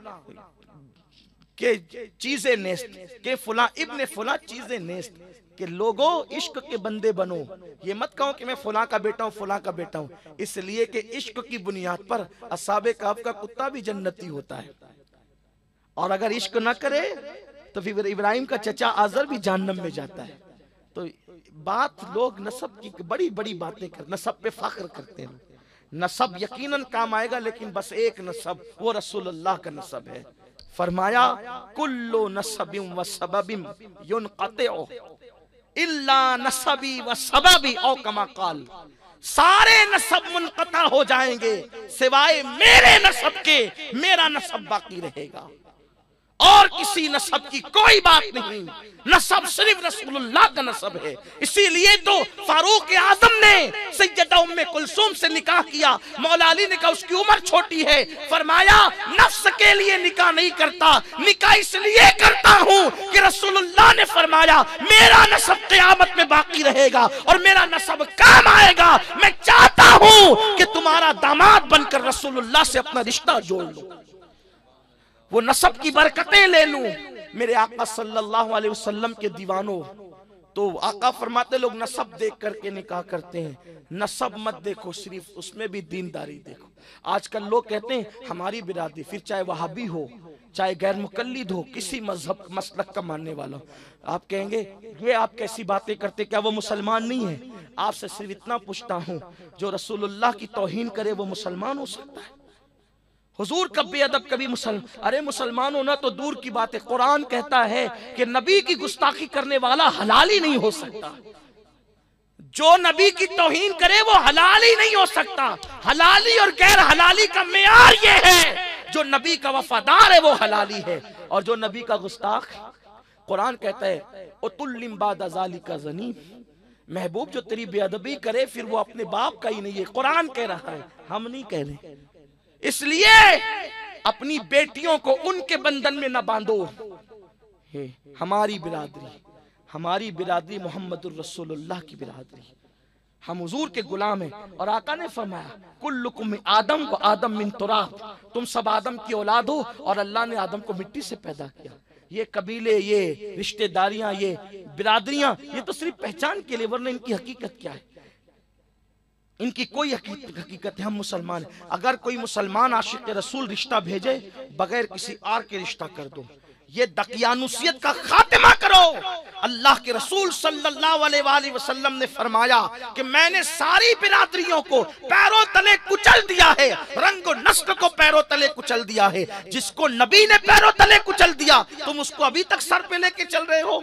के चीजें नेस्त, के फुला इब्ने फुला चीजें नेस्त, कि लोगों इश्क के बंदे बनो। ये मत कहो कि मैं फुला का बेटा हूं, फुला का बेटा हूं, इसलिए कि इश्क की बुनियाद पर असहाबे कहफ का कुत्ता भी जन्नती होता है, और अगर इश्क ना करे तो फिर इब्राहिम का चचा आजर भी जहन्नम में जाता है। तो बात लोग नसब की बड़ी बड़ी बातें कर, नसब पे फख्र करते हैं। नसब यकीनन काम आएगा, लेकिन बस एक नसब, वो रसूलुल्लाह का नसब है। फरमाया कुल्लु नसबिम व सबबिम युनक़तिउ इल्ला नसबी व सबबी औ कमा क़ाल, सारे नसब मुनक़ता हो जाएंगे सिवाय मेरे नसब के, मेरा नसब बाकी रहेगा, और किसी नसब की कोई बात नहीं। नसब सिर्फ रसूलुल्लाह का नसब है। इसीलिए तो फारूक आजम ने सैयदा उम्मे कुलसूम से निकाह किया। मौला अली ने कहा उसकी उम्र छोटी है, फरमाया नफ्स के लिए निकाह नहीं करता, निकाह इसलिए करता हूँ कि रसूलुल्लाह ने फरमाया मेरा नसब क़यामत में बाकी रहेगा और मेरा नसब काम आएगा। मैं चाहता हूँ कि तुम्हारा दामाद बनकर रसूलुल्लाह से अपना रिश्ता जोड़ लो, वो नसब की बरकतें ले लूं। मेरे आका सल्लल्लाहु अलैहि वसल्लम के दीवानों, तो आका फरमाते लोग नसब देख करके निकाह करते हैं। नसब मत देखो, सिर्फ उसमें भी दीनदारी देखो। आजकल लोग कहते हैं हमारी बिरादरी, फिर चाहे वहाबी हो, चाहे गैर मुकल्लिद हो, किसी मजहब मसलक का मानने वाला हो, आप कहेंगे ये आप कैसी बातें करते, क्या वो मुसलमान नहीं है? आपसे सिर्फ इतना पूछता हूँ, जो रसूलुल्लाह की तौहीन करे वो मुसलमान हो सकता है? हुजूर का बेअदब कभी अरे मुसलमान होना तो दूर की बात है, कुरान कहता है कि नबी की गुस्ताखी करने वाला हलाल ही नहीं हो सकता। जो नबी की तौहीन करे वो हलाल ही नहीं हो सकता। हलाली और गैर हलाली का मेयार ये है, जो नबी का वफादार है वो हलाली है, और जो नबी का गुस्ताख, कुरान कहता है उतुल्लिम बाद ज़ालिका ज़नीम, महबूब जो तेरी बेअदबी करे फिर वो अपने बाप का ही नहीं है। कुरान कह रहा है, हम नहीं कह रहे। इसलिए अपनी बेटियों को उनके बंधन में न बांधो। हमारी बिरादरी मोहम्मदुर रसूलुल्लाह की बिरादरी, हम हुजूर के गुलाम हैं। और आका ने फरमाया कुल्लुकुम आदम व आदम मिन तुराब, तुम सब आदम की औलाद हो और अल्लाह ने आदम को मिट्टी से पैदा किया। ये कबीले, ये रिश्तेदारियां, ये बिरादरियां, ये तो सिर्फ पहचान के लिए, वरना इनकी हकीकत क्या है? इनकी कोई हकीकत है। हम मुसलमान हैं। अगर कोई मुसलमान आशिक रसूल रिश्ता भेजे बगैर किसी आर के रिश्ता कर दो, ये दकियानुसियत का खात्मा करो। अल्लाह के रसूल सल्लल्लाहु अलैहि वसल्लम ने फरमाया कि मैंने सारी बिरादरियों को पैरों तले कुचल दिया है, रंग नस्ल को पैरों तले कुचल दिया है। जिसको नबी ने पैरों तले कुचल दिया, तुम उसको अभी तक सर पे लेके चल रहे हो।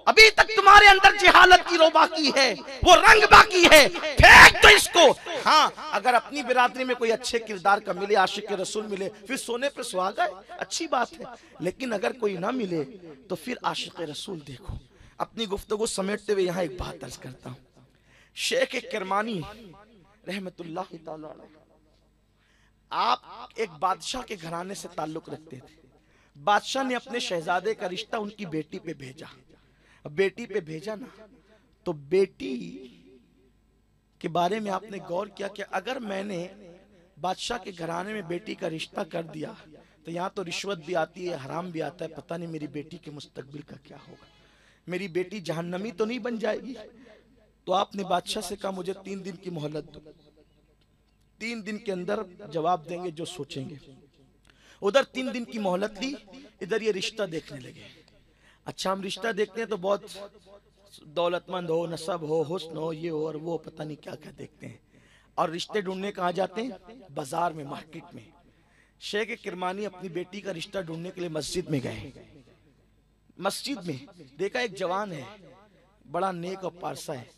अभी तक तुम्हारे अंदर जिहालत की रो बाकी है, वो रंग बाकी है, फेंक दो इसको। हाँ, अगर अपनी बिरादरी में कोई अच्छे किरदार का मिले, आशिक रसूल मिले, फिर सोने पे सुहागा है, अच्छी बात है। लेकिन अगर कोई ना मिले तो फिर आशिक रसूल देखो। अपनी गुफ्तगू समेटते हुए यहाँ एक बात अर्ज करता हूँ। शेख किरमानी रहमतुल्लाह ताला अलैह, आप एक बादशाह के घराने से ताल्लुक रखते थे। बादशाह ने अपने शहजादे का रिश्ता उनकी बेटी पे भेजा। अब बेटी पे भेजा ना, तो बेटी के बारे में आपने गौर किया कि अगर मैंने बादशाह के घराने में बेटी का रिश्ता कर दिया तो यहाँ तो रिश्वत भी आती है, हराम भी आता है, पता नहीं मेरी बेटी के मुस्तकबिल का क्या होगा, मेरी बेटी जहन्नमी तो नहीं बन जाएगी। तो आपने बादशाह से कहा मुझे 3 दिन की मोहलत दो, 3 दिन के अंदर जवाब देंगे जो सोचेंगे। उधर 3 दिन की मोहलत ली, इधर ये रिश्ता देखने लगे। अच्छा हम रिश्ता देखते हैं तो बहुत दौलतमंद हो, नसब हो, हुस्न हो, ये हो और वो, पता नहीं क्या क्या देखते हैं। और रिश्ते ढूंढने कहाँ जाते हैं? बाजार में, मार्केट में। शेख किरमानी अपनी बेटी का रिश्ता ढूंढने के लिए मस्जिद में गए। मस्जिद में देखा एक जवान है, बड़ा नेक और पारसा है।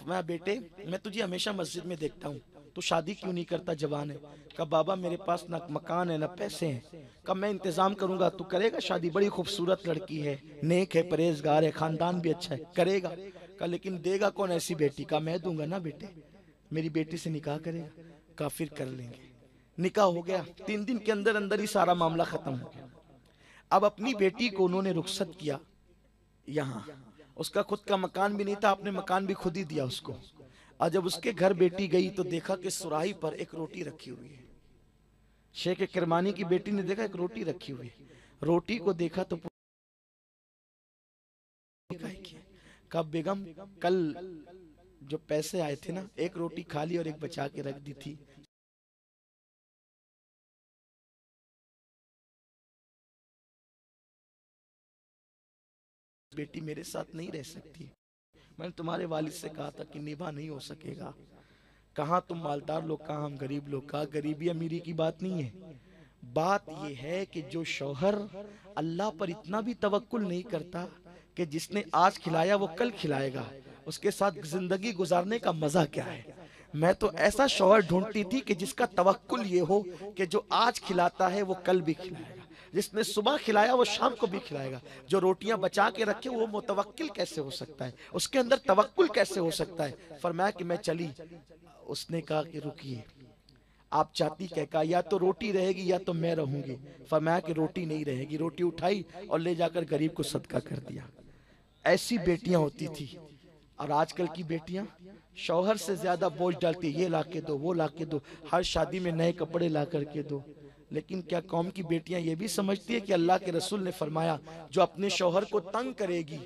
मैं बेटे, मैं तुझे हमेशा मस्जिद में देखता हूँ, तू शादी क्यों नहीं करता? जवान है। कहा बाबा मेरे पास ना मकान है ना पैसे हैं। कहा मैं इंतजाम करूंगा, तू करेगा शादी? बड़ी खूबसूरत लड़की है, नेक है, परहेजगार है, खानदान भी अच्छा है, करेगा? कहा लेकिन देगा कौन ऐसी बेटी? का मैं दूंगा ना बेटे, मेरी बेटी से निकाह करेगा? कहा फिर कर लेंगे। निकाह हो गया, 3 दिन के अंदर अंदर ही सारा मामला खत्म हो गया। अब अपनी बेटी को उन्होंने रुखसत किया यहाँ, उसका खुद का मकान भी नहीं था, आपने मकान भी खुद ही दिया उसको। और जब उसके घर बेटी गई तो देखा कि सुराही पर एक रोटी रखी हुई है। शेख किरमानी की बेटी ने देखा एक रोटी रखी हुई है। रोटी को देखा तो कहा बेगम कल जो पैसे आए थे ना, एक रोटी खा ली और एक बचा के रख दी थी, बेटी मेरे साथ नहीं रह सकती। मैंने तुम्हारे वालिद से कहा था कि निभा नहीं हो सकेगा। कहाँ तुम मालदार लोग, कहाँ हम गरीब लोग। कहा गरीबी अमीरी की बात नहीं है, बात यह है कि जो शौहर अल्लाह पर इतना भी तवक्कुल नहीं करता कि जिसने आज खिलाया वो कल खिलाएगा, उसके साथ जिंदगी गुजारने का मजा क्या है। मैं तो ऐसा शौहर ढूंढती थी कि जिसका तवक्कुल ये हो कि जो आज खिलाता है वो कल भी खिलाएगा, जिसने सुबह खिलाया वो शाम को भी खिलाएगा, जो रोटियां बचा के रखे वो मुतवक्किल कैसे हो सकता है, उसके अंदर तवक्कुल कैसे हो सकता है। फरमाया कि मैं चली। उसने कहा कि रुकिए, आप चाहती क्या? कहा या तो रोटी रहेगी या तो मैं रहूंगी। फरमाया कि रोटी नहीं रहेगी। रोटी उठाई और ले जाकर गरीब को सदका कर दिया। ऐसी बेटियां होती थी। और आजकल की बेटियां शौहर से ज्यादा बोझ डालती, ये ला के दो, वो ला के दो, हर शादी में नए कपड़े ला करके दो। लेकिन क्या कौम की बेटियां ये भी समझती है कि अल्लाह के रसूल ने फरमाया जो अपने शौहर को तंग करेगी,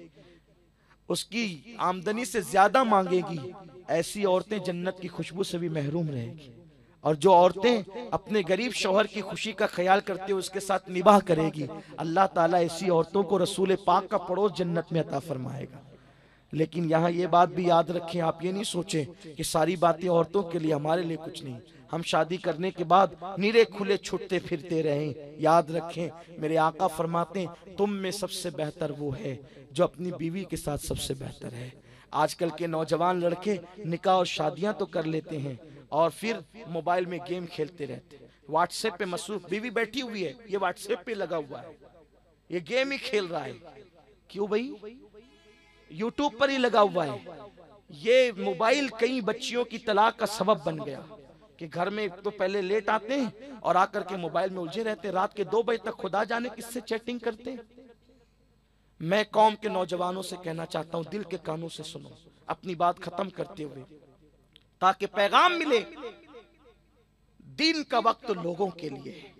उसकी आमदनी से ज्यादा मांगेगी, ऐसी औरतें जन्नत की खुशबू से भी महरूम रहेगी। और जो औरतें अपने गरीब शौहर की खुशी का ख्याल करते हुए उसके साथ निबाह करेगी, अल्लाह ताला ऐसी औरतों को रसूल पाक का पड़ोस जन्नत में अता फरमाएगा। लेकिन यहाँ ये बात भी याद रखें, आप ये नहीं सोचें कि सारी बातें औरतों के लिए, हमारे लिए कुछ नहीं। हम शादी करने के बाद नीरे खुले छुटते फिरते रहें। याद रखें मेरे आका फरमाते हैं तुम में सबसे बेहतर वो है जो अपनी बीवी के साथ सबसे बेहतर है। आजकल के नौजवान लड़के निकाह और शादियां तो कर लेते हैं और फिर मोबाइल में गेम खेलते रहते हैं, व्हाट्सएप पे मसरूफ। बीवी बैठी हुई है, ये व्हाट्सएप पे लगा हुआ है, ये गेम ही खेल रहा है। क्यों भाई? यूट्यूब पर ही लगा हुआ है। ये मोबाइल कई बच्चियों की तलाक का सबब बन गया कि घर में तो पहले लेट आते हैं और आकर के मोबाइल में उलझे रहते हैं, रात के 2 बजे तक खुदा जाने किससे चैटिंग करते हैं। मैं कौम के नौजवानों से कहना चाहता हूं, दिल के कानों से सुनो अपनी बात खत्म करते हुए, ताकि पैगाम मिले। दिन का वक्त लोगों के लिए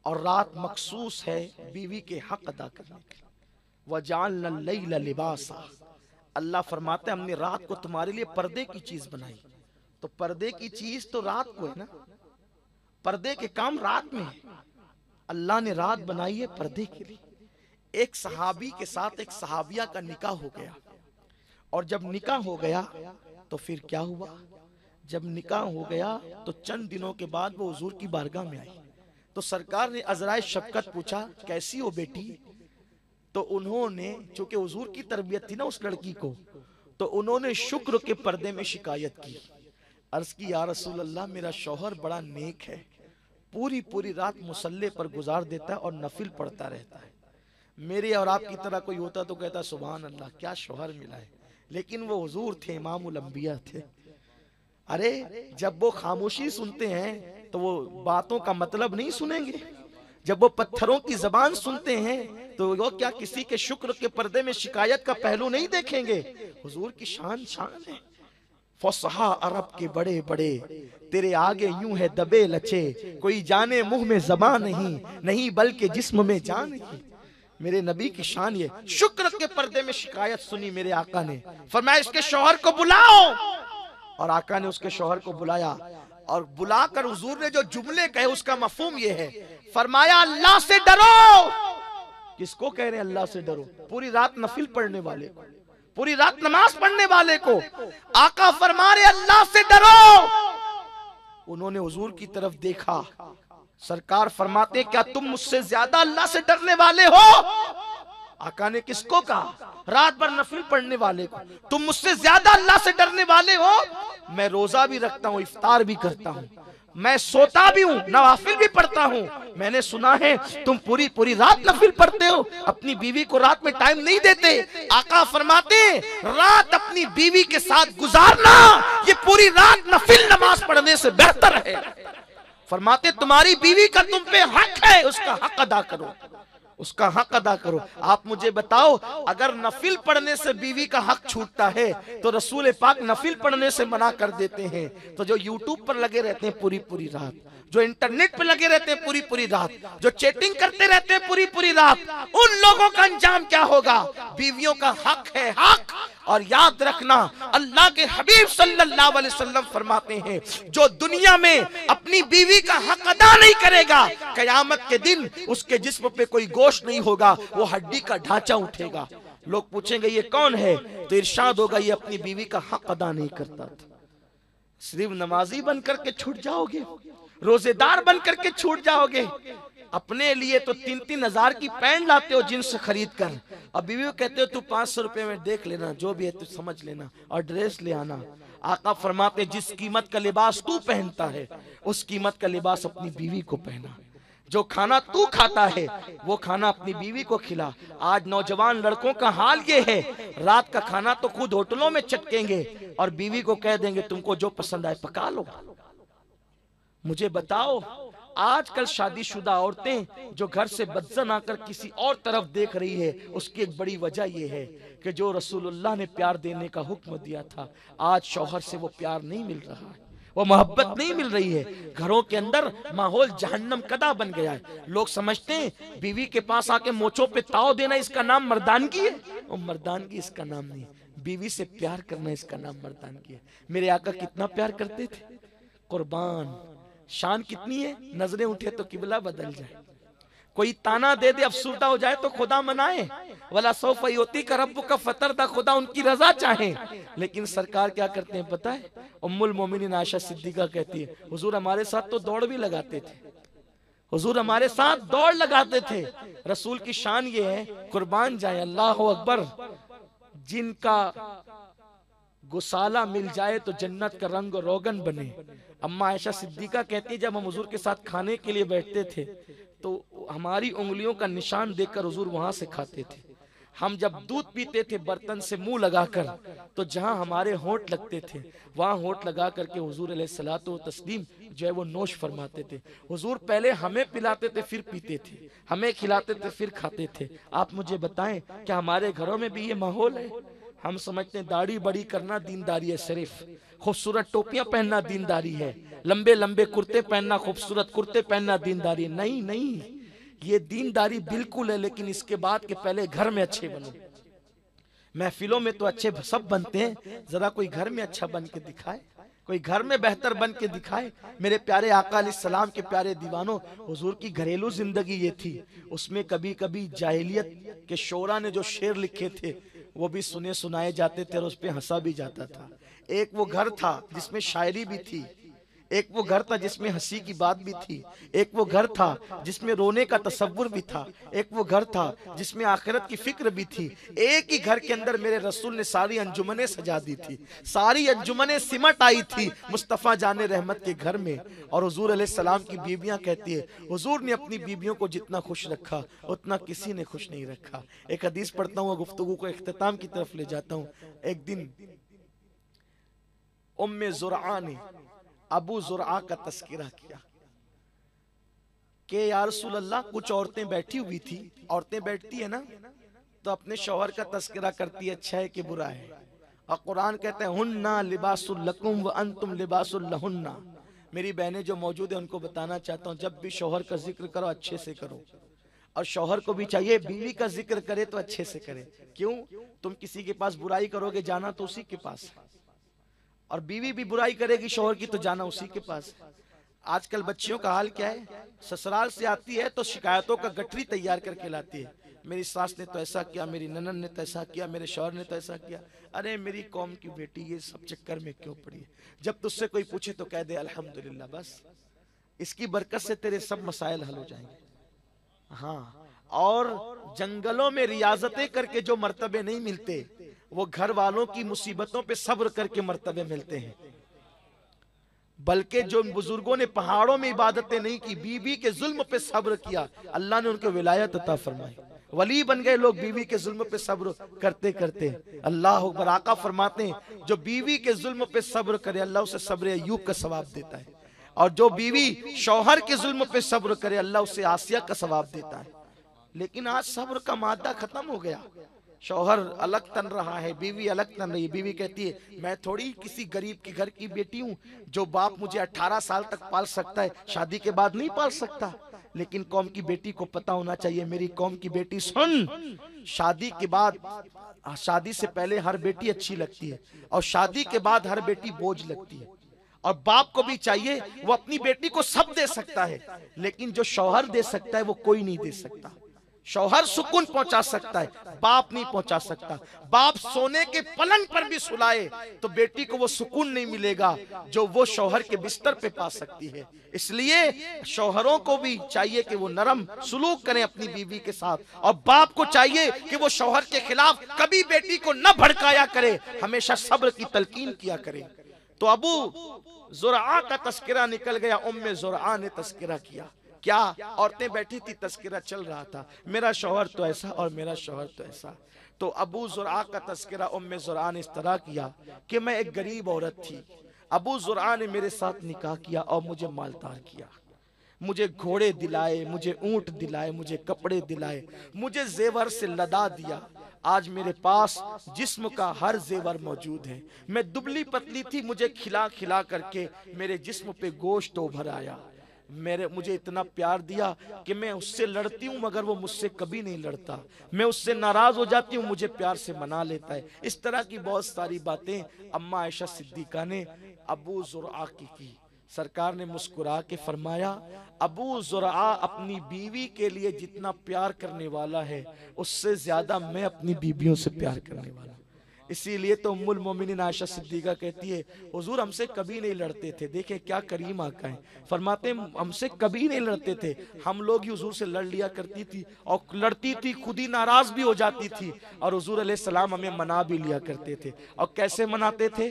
और रात मखसूस है बीवी के हक अदा करने के लिए। वजालना लैला लिबासा, अल्लाह फरमाते हमने रात को तुम्हारे लिए पर्दे की चीज बनाई। तो पर्दे की चीज तो रात को है ना, पर्दे के काम रात में है। अल्लाह ने रात बनाई है पर्दे के लिए। एक सहाबी के साथ एक सहाबिया का निकाह हो गया, और जब निकाह हो गया तो फिर क्या हुआ? जब निकाह हो गया तो चंद दिनों के बाद वो हुजूर की बारगाह में आई। तो सरकार ने अजराए शफकत पूछा कैसी हो बेटी? तो उन्होंने, चूंकि हुजूर की तरबियत थी ना उस लड़की को, तो उन्होंने शुक्र के पर्दे में शिकायत की। अर्ज की या रसूल अल्लाह मेरा शौहर बड़ा नेक है, पूरी पूरी रात मुसल्ले पर गुजार देता है और नफिल पढ़ता रहता है। मेरे और आपकी तरह कोई होता तो कहता सुभान अल्लाह क्या शौहर मिला है, लेकिन वो हुजूर थे, इमामुल अंबिया थे। अरे जब वो खामोशी सुनते हैं तो वो बातों का मतलब नहीं सुनेंगे। जब वो पत्थरों की जबान सुनते हैं तो वो क्या किसी के शुक्र के पर्दे में शिकायत का पहलू नहीं देखेंगे। हुजूर की शान शान है। फसहा अरब के बड़े बड़े, तेरे आगे यूं है दबे लचे, कोई जाने मुंह में ज़बान नहीं, नहीं बल्कि जिस्म में जान नहीं। मेरे नबी की शान ये, शुक्र के पर्दे में शिकायत सुनी मेरे आका ने, फरमाया इसके शौहर को बुलाओ। और आका ने उसके शौहर को बुलाया और बुलाकर हुजूर ने जो जुमले कहे उसका मफहूम ये है, फरमाया अल्लाह से डरो। किसको कह रहे हैं अल्लाह से डरो? पूरी रात नफिल पढ़ने वाले को, पूरी रात नमाज पढ़ने वाले को आका फरमा रहे अल्लाह से डरो। उन्होंने हुजूर की तरफ देखा, सरकार फरमाते क्या तुम मुझसे ज्यादा अल्लाह से डरने वाले हो? आका ने किसको कहा? रात भर नफिल पढ़ने वाले को। तुम मुझसे ज्यादा अल्लाह से डरने वाले हो? मैं रोजा भी रखता हूँ, इफ्तार भी करता हूँ, मैं सोता भी हूँ, नवाफिल भी पढ़ता हूँ। मैंने सुना है तुम पूरी पूरी रात नफिल पढ़ते हो, अपनी बीवी को रात में टाइम नहीं देते। आका फरमाते रात अपनी बीवी के साथ गुजारना ये पूरी रात नफिल नमाज पढ़ने से बेहतर है। फरमाते तुम्हारी बीवी का तुम पे हक है, उसका हक अदा करो, उसका हक अदा करो। आप मुझे बताओ अगर नफिल पढ़ने से बीवी का हक छूटता है तो रसूल पाक नफिल पढ़ने से मना कर देते हैं। तो जो यूट्यूब पर लगे रहते हैं पूरी पूरी रात, जो इंटरनेट पे लगे रहते हैं पूरी पूरी रात, जो चैटिंग करते रहते हैं पूरी पूरी रात, उन लोगों का अंजाम क्या होगा? बीवियों का हक है हक। और याद रखना अल्लाह के हबीब सल्लल्लाहु अलैहि वसल्लम फरमाते हैं जो दुनिया में अपनी बीवी का हक अदा नहीं करेगा, कयामत के दिन उसके जिस्म पे कोई गोश्त नहीं होगा, वो हड्डी का ढांचा उठेगा। लोग पूछेंगे ये कौन है? तो इरशाद होगा ये अपनी बीवी का हक अदा नहीं करता था। सिर्फ नमाजी बन करके छूट जाओगे, रोजेदार बन करके छूट जाओगे। अपने लिए तो 3-3 हजार की पैंट लाते हो जिन्स खरीद कर, अब बीवी को कहते हो तू 500 रुपए में देख लेना, जो भी है तू समझ लेना और ड्रेस ले आना। आका फरमाते जिस कीमत का लिबास तू पहनता है उस कीमत का लिबास अपनी बीवी को पहना। जो खाना तू खाता है वो खाना अपनी बीवी को खिला। आज नौजवान लड़कों का हाल ये है, रात का खाना तो खुद होटलों में चटकेंगे और बीवी को कह देंगे तुमको जो पसंद आए पका लो। मुझे बताओ आजकल शादीशुदा औरतें जो घर से बदजन आकर किसी और तरफ देख रही है, उसकी एक बड़ी वजह यह है कि जो रसूलुल्लाह ने प्यार देने का हुक्म दिया था आज शौहर से वो प्यार नहीं मिल रहा है, वो मोहब्बत नहीं मिल रही है। घरों के अंदर माहौल जहन्नम कदा बन गया है। लोग समझते हैं बीवी के पास आके मोचों पे ताव देना इसका नाम मर्दानगी है, और मर्दानगी इसका नाम नहीं। बीवी से प्यार करना इसका नाम मर्दानगी है। मेरे आका कितना प्यार करते थे, कुर्बान। शान कितनी है, नजरें उठे तो किबला बदल जाए, कोई ताना दे दे अफसुर्दा हो जाए तो खुदा मनाए, वाला सौफ योती का रब्बु का फतर दा, खुदा उनकी रजा चाहे। लेकिन सरकार क्या करते हैं पता है? उम्मुल मोमिनीन आयशा सिद्दीका कहती है हुजूर हमारे साथ तो दौड़ भी लगाते थे, हुजूर हमारे साथ दौड़ लगाते थे। रसूल की शान ये है, कुर्बान जाए अल्लाह अकबर, जिनका गुसाला मिल जाए तो जन्नत का रंग रोगन बने। अम्मा आयशा सिद्दीका कहती है जब हम हुजूर के साथ खाने के लिए बैठते थे तो हमारी उंगलियों का निशान देखकर हुजूर वहां से खाते थे। हम जब दूध पीते थे बर्तन से मुंह लगाकर तो जहां हमारे होंठ लगते थे वहां होंठ लगा करके हुजूर अलैहिस्सलातु व तस्लीम जो है वो नोश फरमाते थे। हुजूर पहले हमें पिलाते थे फिर पीते थे, हमें खिलाते थे फिर खाते थे। आप मुझे बताएं क्या हमारे घरों में भी ये माहौल है? हम समझते हैं दाढ़ी बड़ी करना दीनदारी है, सिर्फ खूबसूरत टोपियां पहनना दीनदारी है, लंबे लंबे कुर्ते पहनना, खूबसूरत कुर्ते पहनना दीनदारी है। नहीं नहीं, ये दीनदारी बिल्कुल है, लेकिन इसके बाद के पहले घर में अच्छे बनो। महफिलों में तो अच्छे सब बनते हैं, जरा कोई घर में अच्छा बन के दिखाए, कोई घर में बेहतर बन के दिखाए। मेरे प्यारे आका अलैहिस्सलाम के प्यारे दीवानों, हुजूर की घरेलू जिंदगी ये थी, उसमें कभी कभी जाहिलियत के शोरा ने जो शेर लिखे थे वो भी सुने सुनाए जाते थे और उस पर हंसा भी जाता था। एक वो घर था जिसमें शायरी भी थी, एक वो घर था जिसमें हंसी की बात भी थी, एक वो घर था जिसमें रोने का तसव्वुर भी था, एक वो घर था जिसमें आखिरत की फिक्र भी थी। एक ही घर के अंदर मेरे रसूल ने सारी अंजुमनें सजा दी थी, सारी अंजुमनें सिमट आई थी मुस्तफ़ा जाने रहमत के घर में। और हुजूर अलैहिस्सलाम की बीवियां कहती है, हुजूर ने अपनी बीवियों को जितना खुश रखा उतना किसी ने खुश नहीं रखा। एक हदीस पढ़ता हूँ, गुफ्तगू को इख्तिताम की तरफ ले जाता हूँ। एक दिन उम्मे ज़ुरआ ने अबू ज़ुरआ का तस्करा किया कि या रसूल अल्लाह, कुछ औरतें बैठी हुई थी, औरतें बैठती है ना तो अपने शौहर का तस्करा करती है, अच्छा है कि बुरा है। और कुरान कहते हैं हुन्ना लिबासुल लकुम व अंतुम लिबासुल लहुन्ना। मेरी बहनें जो मौजूद है उनको बताना चाहता हूँ, जब भी शौहर का जिक्र करो अच्छे से करो, और शौहर को भी चाहिए बीवी का जिक्र करे तो अच्छे से करे। क्यों? तुम किसी के पास बुराई करोगे जाना तो उसी के पास है, और बीवी भी बुराई करेगी शौहर की तो जाना उसी के पास है। आजकल बच्चियों का हाल क्या है, ससुराल से आती है तो शिकायतों का गठरी तैयार करके लाती है, मेरी सास ने तो ऐसा किया, मेरी ननन ने तो ऐसा किया, मेरे शौहर ने तो ऐसा किया। अरे मेरी कौम की बेटी ये सब चक्कर में क्यों पड़ी है? जब तुझसे कोई पूछे तो कह दे अल्हम्दुलिल्लाह, बस इसकी बरकत से तेरे सब मसाइल हल हो जाएंगे। हाँ, और जंगलों में रियाजतें करके जो मर्तबे नहीं मिलते वो घर वालों की मुसीबतों पे सब्र करके मर्तबे मिलते हैं। बल्कि जो बुजुर्गों ने पहाड़ों में इबादतें नहीं की, बीवी के जुल्म पे सब्र किया, अल्लाह ने उनको विलायत अता फरमाई, वली बन गए लोग बीवी के जुल्म पे सब्र करते करते। अल्लाह अकबर। आका फरमाते हैं जो बीवी के जुल्म पे सब्र करे अल्लाह उसे सब्र अय्यूब का सवाब देता है, और जो बीवी शौहर के जुल्म पे सब्र करे अल्लाह उसे आसिया का सवाब देता है। लेकिन आज सब्र का मादा खत्म हो गया, शौहर अलग तन रहा है, बीवी अलग तन रही है। बीवी कहती है मैं थोड़ी किसी गरीब के घर की बेटी हूँ जो बाप मुझे 18 साल तक पाल सकता है, शादी के बाद नहीं पाल सकता। लेकिन कौम की बेटी को पता होना चाहिए, मेरी कौम की बेटी सुन, शादी के बाद, शादी से पहले हर बेटी अच्छी लगती है और शादी के बाद हर बेटी बोझ लगती है। और बाप को भी चाहिए, वो अपनी बेटी को सब दे सकता है, लेकिन जो शौहर दे सकता है वो कोई नहीं दे सकता। शौहर सुकून पहुंचा सकता है, बाप नहीं पहुंचा सकता। बाप सोने के पलंग पर भी सुलाए तो बेटी को वो सुकून नहीं मिलेगा जो वो शौहर के बिस्तर पे पा सकती है। इसलिए शौहरों को भी चाहिए कि वो नरम सुलूक करें अपनी बीवी के साथ, और बाप को चाहिए कि वो शौहर के खिलाफ कभी बेटी को न भड़काया करे, हमेशा सब्र की तलकीन किया करे। तो अबू ज़ुरआ का तस्करा निकल गया, उम्मे ज़ुरआ ने तस्करा किया। क्या? औरतें बैठी थी, तस्करा चल रहा था, मेरा शौहर तो ऐसा और मेरा शौहर तो ऐसा। तो अबू ज़ुरआ का तस्करा उम्मे ज़ुरआ ने इस तरह किया कि मैं एक गरीब औरत थी, अबू ज़ुरआ ने मेरे साथ निकाह किया और मुझे मालदार किया, मुझे घोड़े दिलाए, मुझे ऊंट दिलाए, मुझे कपड़े दिलाए, मुझे जेवर से लदा दिया। आज मेरे पास जिस्म का हर जेवर मौजूद है। मैं दुबली पतली थी, मुझे खिला खिला करके मेरे जिस्म पे गोश्त उभर आया। मुझे इतना प्यार दिया कि मैं उससे लड़ती हूँ मगर वो मुझसे कभी नहीं लड़ता, मैं उससे नाराज हो जाती हूँ मुझे प्यार से मना लेता है। इस तरह की बहुत सारी बातें अम्मा आयशा सिद्दीका ने अबू ज़ुरआ की। सरकार ने मुस्कुरा के फरमाया, अबू ज़ुरआ अपनी बीवी के लिए जितना प्यार करने वाला है उससे ज्यादा मैं अपनी बीवियों से प्यार करने वाला। इसीलिए तो उम्मुल मोमिनीन आयशा सिद्दीका कहती है हुजूर हमसे कभी नहीं लड़ते थे। देखें क्या करीम आका है, फरमाते हैं हमसे कभी नहीं लड़ते थे, हम लोग ही हुजूर से लड़ लिया करती थी, और लड़ती थी खुद ही नाराज भी हो जाती थी, और हुजूर अलैहिस्सलाम हमें मना भी लिया करते थे। और कैसे मनाते थे?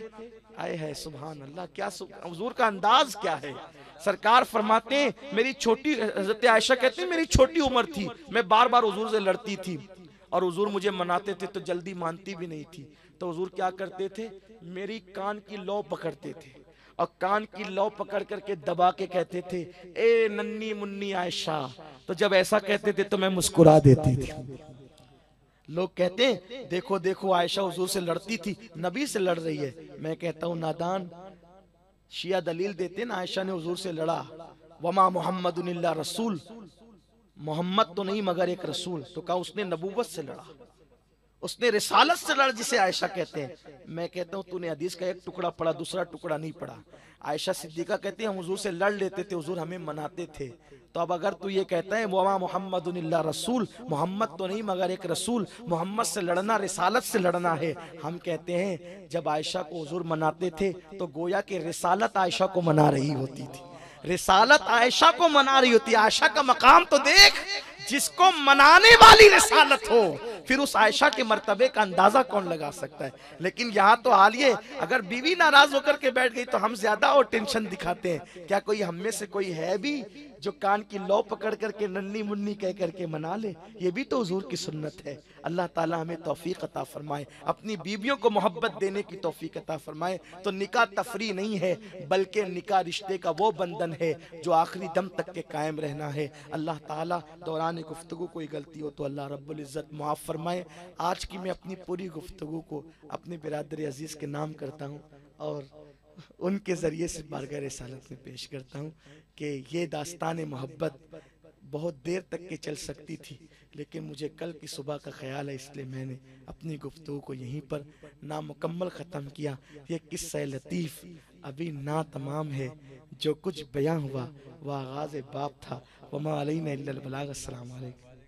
आए है सुभान अल्लाह, क्या हुजूर का अंदाज क्या है। सरकार फरमाते हैं मेरी छोटी, हज़रत आयशा कहती है मेरी छोटी उम्र थी, मैं बार बार हुजूर से लड़ती थी और हुजूर मुझे मनाते थे तो जल्दी मानती भी नहीं थी। तो हुजूर क्या करते थे, मेरी कान की लौ पकड़ते थे और कान की लौ पकड़ करके दबा के कहते थे ए नन्नी मुन्नी आयशा। तो जब ऐसा कहते थे तो मैं मुस्कुरा देती थी। लोग कहते हैं देखो देखो आयशा हुजूर से लड़ती थी, नबी से लड़ रही है। मैं कहता हूँ नादान, शिया दलील देते ना आयशा ने हुजूर से लड़ा, वमा मुहम्मदुन इल्ला रसूल, मोहम्मद तो नहीं मगर एक रसूल। तो कहा उसने नबूवत से लड़ा, उसने रिसालत से लड़, जिसे आयशा कहते हैं। मैं कहता हूँ तूने हदीस का एक टुकड़ा पढ़ा, दूसरा टुकड़ा नहीं पढ़ा। आयशा सिद्दीका कहती है हम हुजूर से लड़ लेते थे, हुजूर हमें मनाते थे। तो अब अगर तू ये कहता है वमा मोहम्मदुन इल्ला रसूल, मोहम्मद तो नहीं मगर एक रसूल, मोहम्मद से लड़ना रिसालत से लड़ना है। हम कहते हैं जब आयशा को हुजूर मनाते थे तो गोया कि रिसालत आयशा को मना रही होती थी, रिसालत आयशा को मना रही होती। आयशा का मकाम तो देख, जिसको मनाने वाली रिसालत हो, फिर उस आयशा के मर्तबे का अंदाजा कौन लगा सकता है। लेकिन यहाँ तो हाल ये, अगर बीवी नाराज होकर के बैठ गई तो हम ज्यादा और टेंशन दिखाते हैं। क्या कोई हम में से कोई है भी जो कान की लौ पकड़ करके नन्नी मुन्नी कह करके मना ले? ये भी तो हुजूर की सुन्नत है। अल्लाह ताला हमें तौफीक अता फरमाए, अपनी बीवियों को मोहब्बत देने की तौफीक अता फरमाए। तो निकाह तफरी नहीं है, बल्कि निकाह रिश्ते का वो बंधन है जो आखिरी दम तक के कायम रहना है। अल्लाह ताला दौरान गुफ्तगू कोई गलती हो तो अल्लाह रब्बुल इज़्ज़त माफ़ फरमाए। आज की मैं अपनी पूरी गुफ्तगू को अपने बिरादर अजीज़ के नाम करता हूँ और उनके ज़रिए से बारगाह रिसालत में पेश करता हूँ कि ये दास्तान मोहब्बत बहुत देर तक के चल सकती थी, लेकिन मुझे कल की सुबह का ख्याल है, इसलिए मैंने अपनी गुफ्तगू को यहीं पर नामुकम्मल ख़त्म किया। ये किस्सा लतीफ़ अभी ना तमाम है, जो कुछ बयां हुआ वह आगाज़ बाप था। वमा अलैना इल्लल बलाग। अस्सलामु अलैकुम।